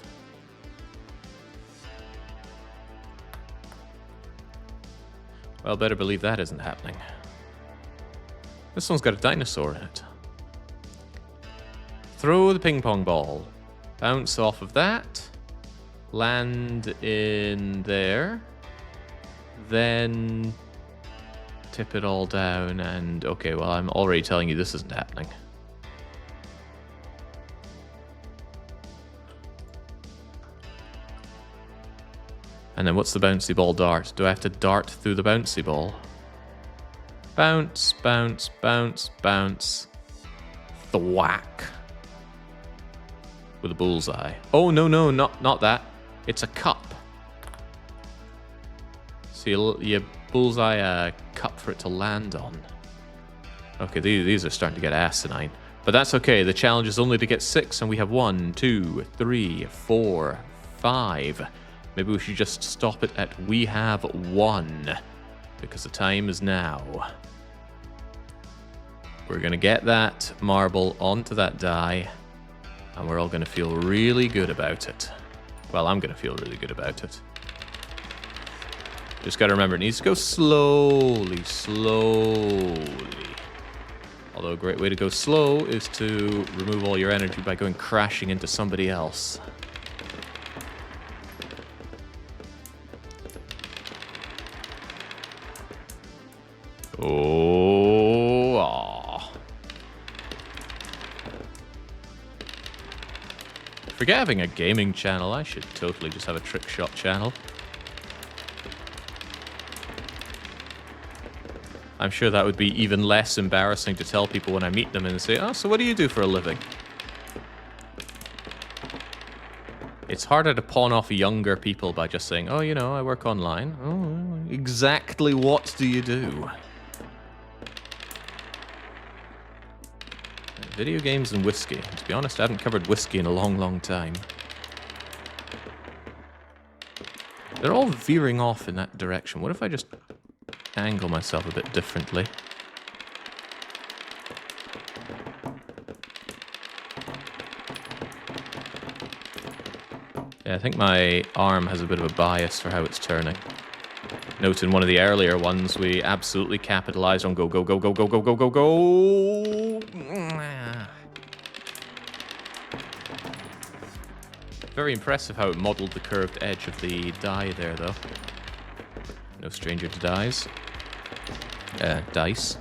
Well, better believe that isn't happening. This one's got a dinosaur in it. Throw the ping pong ball. Bounce off of that. Land in there. Then tip it all down and... Okay, well, I'm already telling you this isn't happening. And then what's the bouncy ball dart? Do I have to dart through the bouncy ball? Bounce, bounce, bounce, bounce. Thwack. With a bullseye. Oh, no, no, not that. It's a cup. So you bullseye a cup for it to land on. Okay, these are starting to get asinine. But that's okay. The challenge is only to get 6, and we have 1, 2, 3, 4, 5. Maybe we should just stop it at we have 1. Because the time is now. We're going to get that marble onto that die. And we're all going to feel really good about it. Well, I'm going to feel really good about it. Just got to remember, it needs to go slowly, slowly. Although a great way to go slow is to remove all your energy by going crashing into somebody else. Oh, aw. Forget having a gaming channel. I should totally just have a TrickShot channel. I'm sure that would be even less embarrassing to tell people when I meet them and say, oh, so what do you do for a living? It's harder to pawn off younger people by just saying, oh, you know, I work online. Oh, exactly what do you do? Video games and whiskey. To be honest, I haven't covered whiskey in a long, long time. They're all veering off in that direction. What if I just angle myself a bit differently? Yeah, I think my arm has a bit of a bias for how it's turning. Note in one of the earlier ones, we absolutely capitalized on go, go, go, go, go, go, go, go, go. Very impressive how it modeled the curved edge of the die there, though. No stranger to dice. Dice.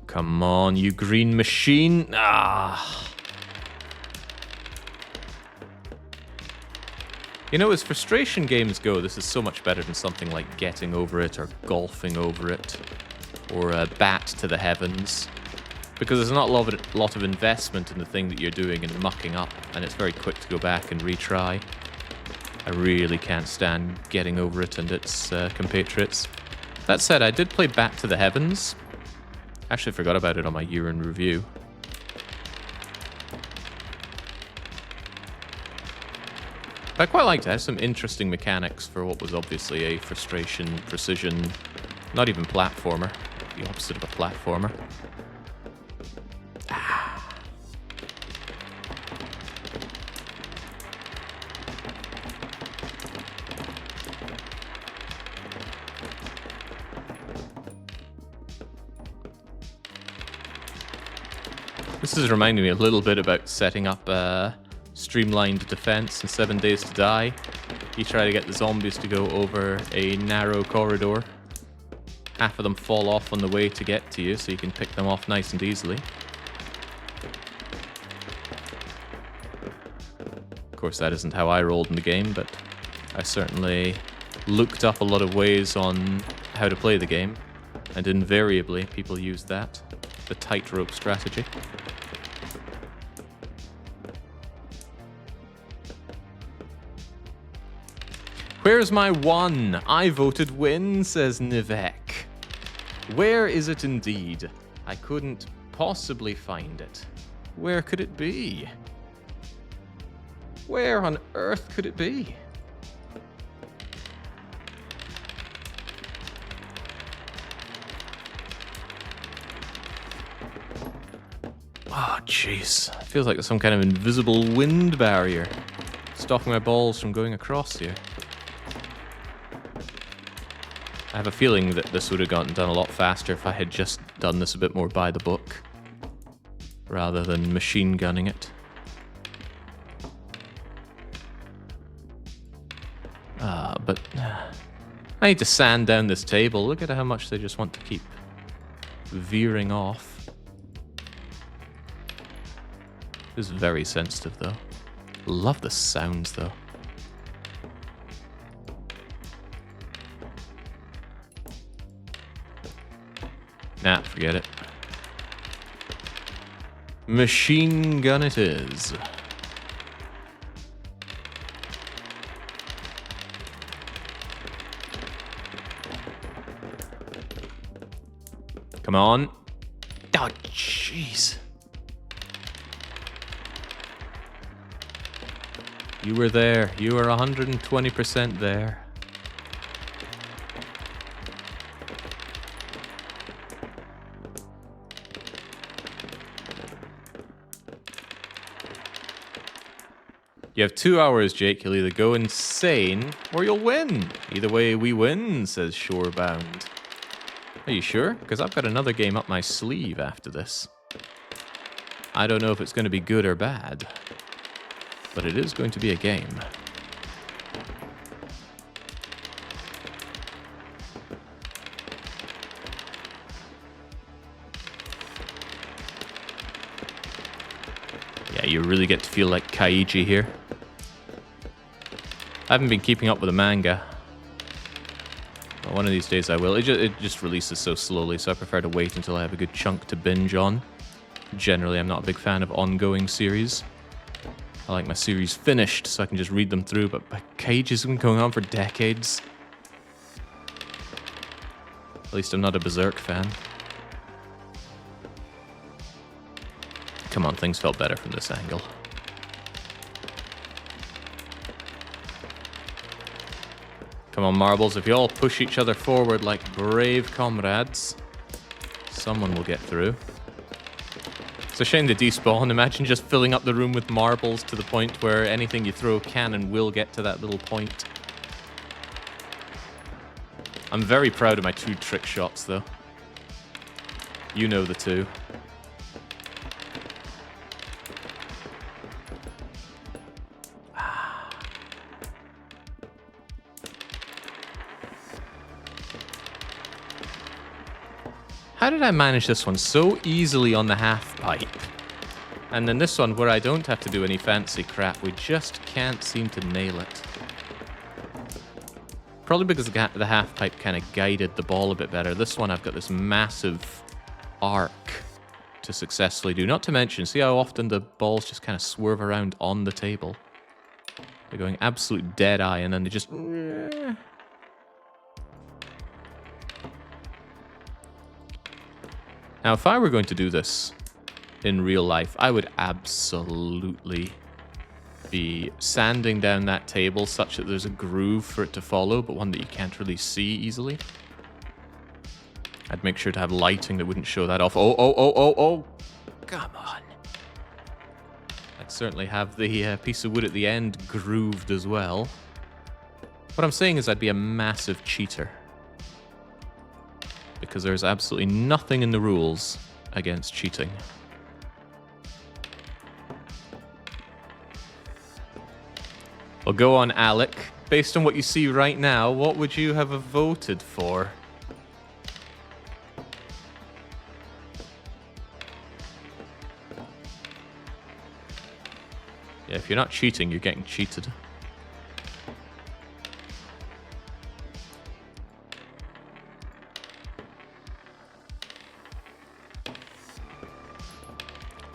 Come on, you green machine. Ah. You know, as frustration games go, this is so much better than something like Getting Over It or Golfing Over It or Bat to the Heavens. Because there's not a lot of investment in the thing that you're doing and mucking up, and it's very quick to go back and retry. I really can't stand Getting Over It and its compatriots. That said, I did play Bat to the Heavens. Actually forgot about it on my year in review. I quite liked it. It had some interesting mechanics for what was obviously a frustration, precision, not even platformer. The opposite of a platformer. Ah. This is reminding me a little bit about setting up streamlined defense in 7 Days to Die. You try to get the zombies to go over a narrow corridor. Half of them fall off on the way to get to you, so you can pick them off nice and easily. Of course, that isn't how I rolled in the game, but I certainly looked up a lot of ways on how to play the game, and invariably people use that, the tightrope strategy. Where's my one? I voted win, says Nivek. Where is it indeed? I couldn't possibly find it. Where could it be? Where on earth could it be? Oh, jeez. It feels like there's some kind of invisible wind barrier stopping my balls from going across here. I have a feeling that this would have gotten done a lot faster if I had just done this a bit more by the book, rather than machine gunning it. But I need to sand down this table. Look at how much they just want to keep veering off. This is very sensitive, though. Love the sounds, though. Nah, forget it. Machine gun it is. Come on. Oh, jeez. You were there. You were 120% there. You have 2 hours, Jake. You'll either go insane or you'll win. Either way, we win, says Shorebound. Are you sure? Because I've got another game up my sleeve after this. I don't know if it's going to be good or bad, but it is going to be a game. Yeah, you really get to feel like Kaiji here. I haven't been keeping up with the manga. But one of these days I will. It just releases so slowly, so I prefer to wait until I have a good chunk to binge on. Generally, I'm not a big fan of ongoing series. I like my series finished, so I can just read them through, but Kaiji's been going on for decades. At least I'm not a Berserk fan. Come on, things felt better from this angle. Come on, marbles, if you all push each other forward like brave comrades, someone will get through. It's a shame to despawn. Imagine just filling up the room with marbles to the point where anything you throw can and will get to that little point. I'm very proud of my 2 trick shots, though. You know the 2. How did I manage this one so easily on the half pipe? And then this one, where I don't have to do any fancy crap, we just can't seem to nail it. Probably because the half pipe kind of guided the ball a bit better. This one, I've got this massive arc to successfully do. Not to mention, see how often the balls just kind of swerve around on the table? They're going absolute dead eye, and then they just... Now, if I were going to do this in real life, I would absolutely be sanding down that table such that there's a groove for it to follow, but one that you can't really see easily. I'd make sure to have lighting that wouldn't show that off. Oh. Come on. I'd certainly have the piece of wood at the end grooved as well. What I'm saying is I'd be a massive cheater. Because there's absolutely nothing in the rules against cheating. Well, go on, Alec. Based on what you see right now, what would you have voted for? Yeah, if you're not cheating, you're getting cheated.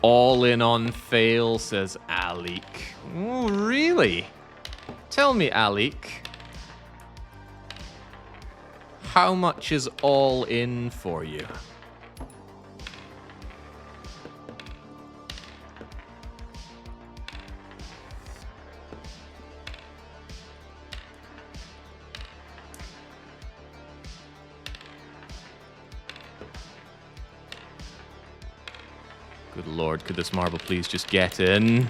All in on fail, says Alec. Oh, really? Tell me, Alec. How much is all in for you? Good lord, could this marble please just get in?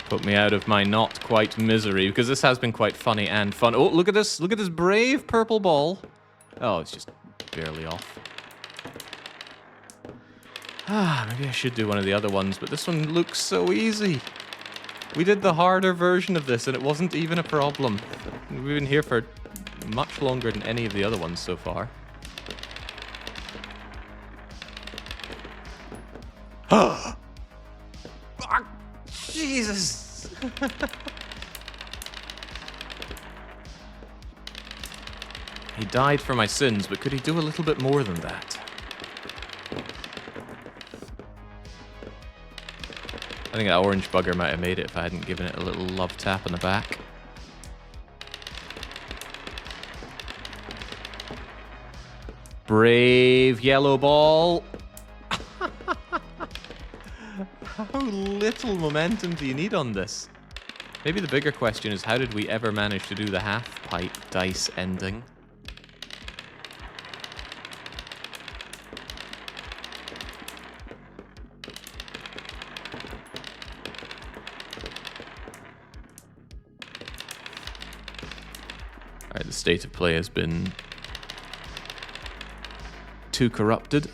Put me out of my not quite misery, because this has been quite funny and fun. Oh, look at this brave purple ball. Oh, it's just barely off. Maybe I should do one of the other ones, but this one looks so easy. We did the harder version of this, and it wasn't even a problem. We've been here for much longer than any of the other ones so far. Oh, Jesus! He died for my sins, but could he do a little bit more than that? I think that orange bugger might have made it if I hadn't given it a little love tap on the back. Brave yellow ball. How little momentum do you need on this? Maybe the bigger question is, how did we ever manage to do the half-pipe dice ending? Alright, the state of play has been too corrupted.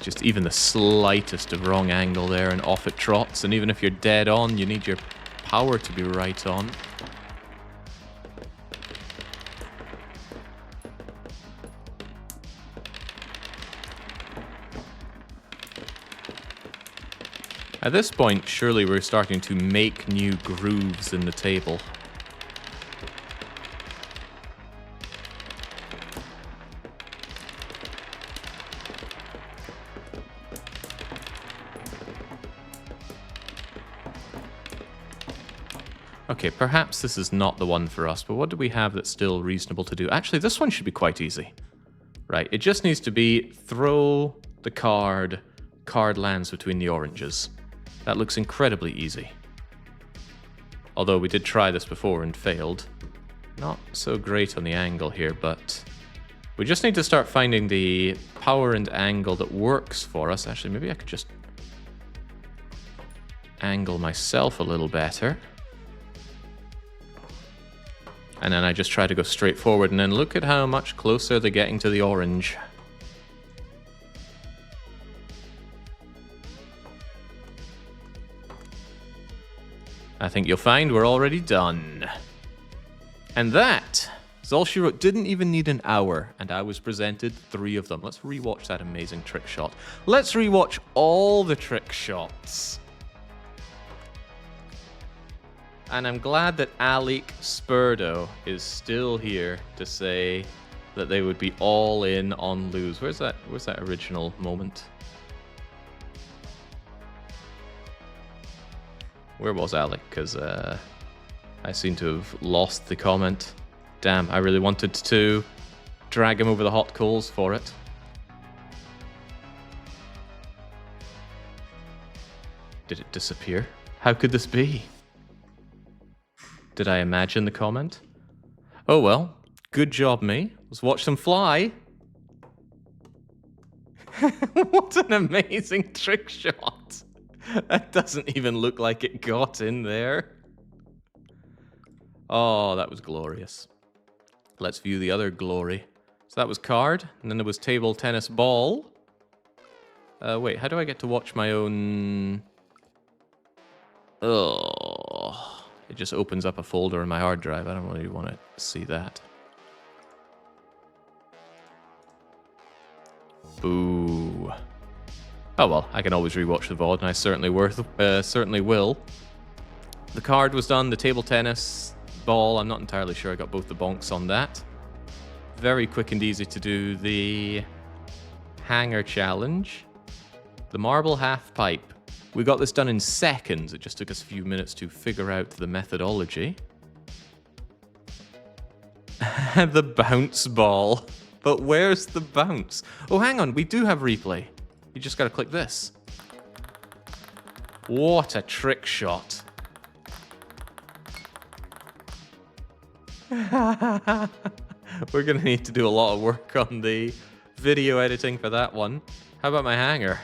Just even the slightest of wrong angle there and off it trots, and even if you're dead on, you need your power to be right on. At this point, surely we're starting to make new grooves in the table. Okay, perhaps this is not the one for us, but what do we have that's still reasonable to do? Actually, this one should be quite easy. Right, it just needs to be throw the card lands between the oranges. That looks incredibly easy. Although we did try this before and failed. Not so great on the angle here, but we just need to start finding the power and angle that works for us. Actually, maybe I could just angle myself a little better. And then I just try to go straight forward, and then look at how much closer they're getting to the orange. I think you'll find we're already done. And that is all she wrote. Didn't even need an hour, and I was presented 3 of them. Let's rewatch that amazing trick shot. Let's rewatch all the trick shots. And I'm glad that Alec Spurdo is still here to say that they would be all in on lose. Where's that original moment? Where was Alec? Because I seem to have lost the comment. Damn, I really wanted to drag him over the hot coals for it. Did it disappear? How could this be? Did I imagine the comment? Oh well, good job me. Let's watch them fly. What an amazing trick shot. That doesn't even look like it got in there. Oh, that was glorious. Let's view the other glory. So that was card, and then there was table tennis ball. Wait, how do I get to watch my own... Oh... It just opens up a folder in my hard drive. I don't really want to see that. Boo. Oh well, I can always rewatch the VOD, and I certainly will. The card was done, the table tennis ball, I'm not entirely sure I got both the bonks on that. Very quick and easy to do. The hanger challenge. The marble half pipe. We got this done in seconds. It just took us a few minutes to figure out the methodology. The bounce ball. But where's the bounce? Oh, hang on. We do have replay. You just got to click this. What a trick shot. We're going to need to do a lot of work on the video editing for that one. How about my hanger?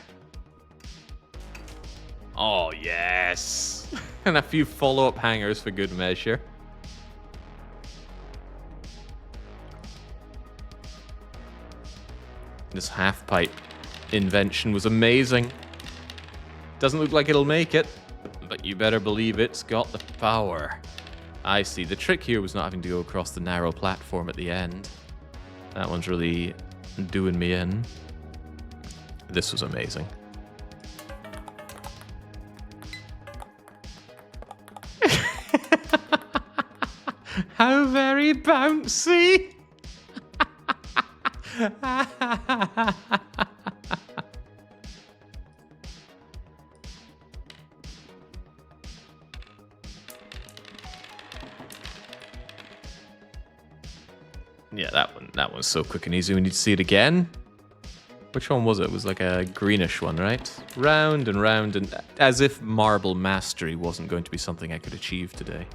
Oh, yes. And a few follow-up hangers for good measure. This half-pipe invention was amazing. Doesn't look like it'll make it, but you better believe it's got the power. I see. The trick here was not having to go across the narrow platform at the end. That one's really doing me in. This was amazing. How very bouncy! Yeah, that one's so quick and easy. We need to see it again. Which one was it? It was like a greenish one, right? Round and round, and as if marble mastery wasn't going to be something I could achieve today.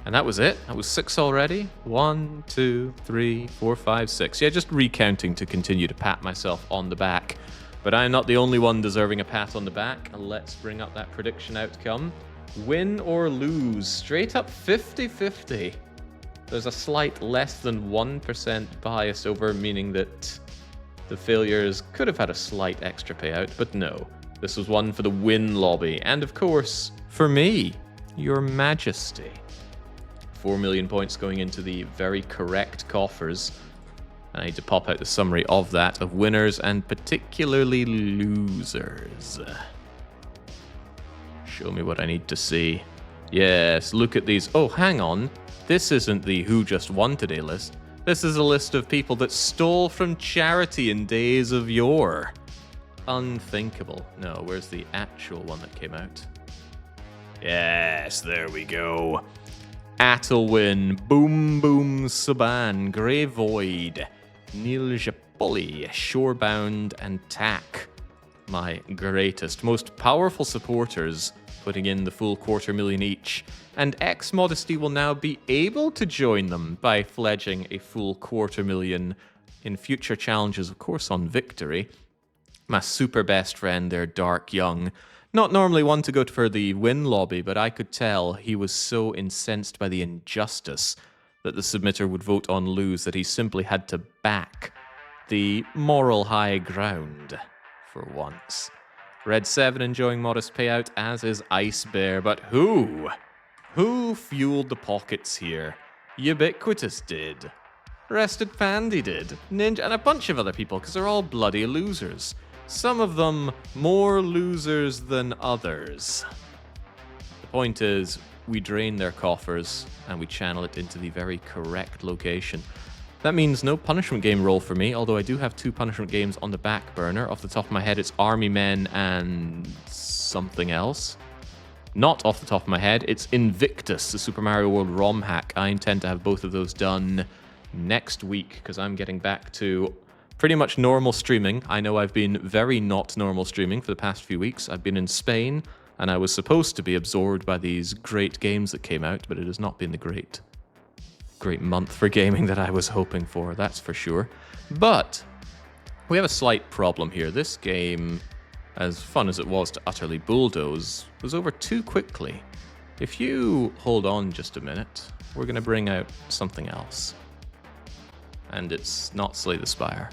And that was it. That was 6 already. 1, 2, 3, 4, 5, 6. Yeah, just recounting to continue to pat myself on the back. But I'm not the only one deserving a pat on the back. Let's bring up that prediction outcome. Win or lose. Straight up 50-50. There's a slight less than 1% bias over, meaning that the failures could have had a slight extra payout, but no. This was one for the win lobby. And of course, for me, Your Majesty. 4 million points going into the very correct coffers. I need to pop out the summary of that, of winners and particularly losers. Show me what I need to see. Yes, look at these. Oh, hang on. This isn't the Who Just Won Today list. This is a list of people that stole from charity in days of yore. Unthinkable. No, where's the actual one that came out? Yes, there we go. Attlewin, Boom Boom Saban, Grey Void, Neil Japoli, Shorebound, and Tack. My greatest, most powerful supporters, putting in the full 250,000 each. And X Modesty will now be able to join them by pledging a full 250,000 in future challenges, of course, on Victory. My super best friend there, Dark Young. Not normally one to go for the win lobby, but I could tell he was so incensed by the injustice that the submitter would vote on lose that he simply had to back the moral high ground for once. Red 7 enjoying modest payout, as is Ice Bear, but who? Who fueled the pockets here? Ubiquitous did. Rested Pandy did. Ninja, and a bunch of other people, because they're all bloody losers. Some of them more losers than others. The point is, we drain their coffers, and we channel it into the very correct location. That means no punishment game roll for me, although I do have 2 punishment games on the back burner. Off the top of my head, it's Army Men and something else. Not off the top of my head, it's Invictus, the Super Mario World ROM hack. I intend to have both of those done next week, because I'm getting back to pretty much normal streaming. I know I've been very not normal streaming for the past few weeks. I've been in Spain, and I was supposed to be absorbed by these great games that came out, but it has not been the great month for gaming that I was hoping for, that's for sure. But we have a slight problem here. This game, as fun as it was to utterly bulldoze, was over too quickly. If you hold on just a minute, we're going to bring out something else. And it's not Slay the Spire.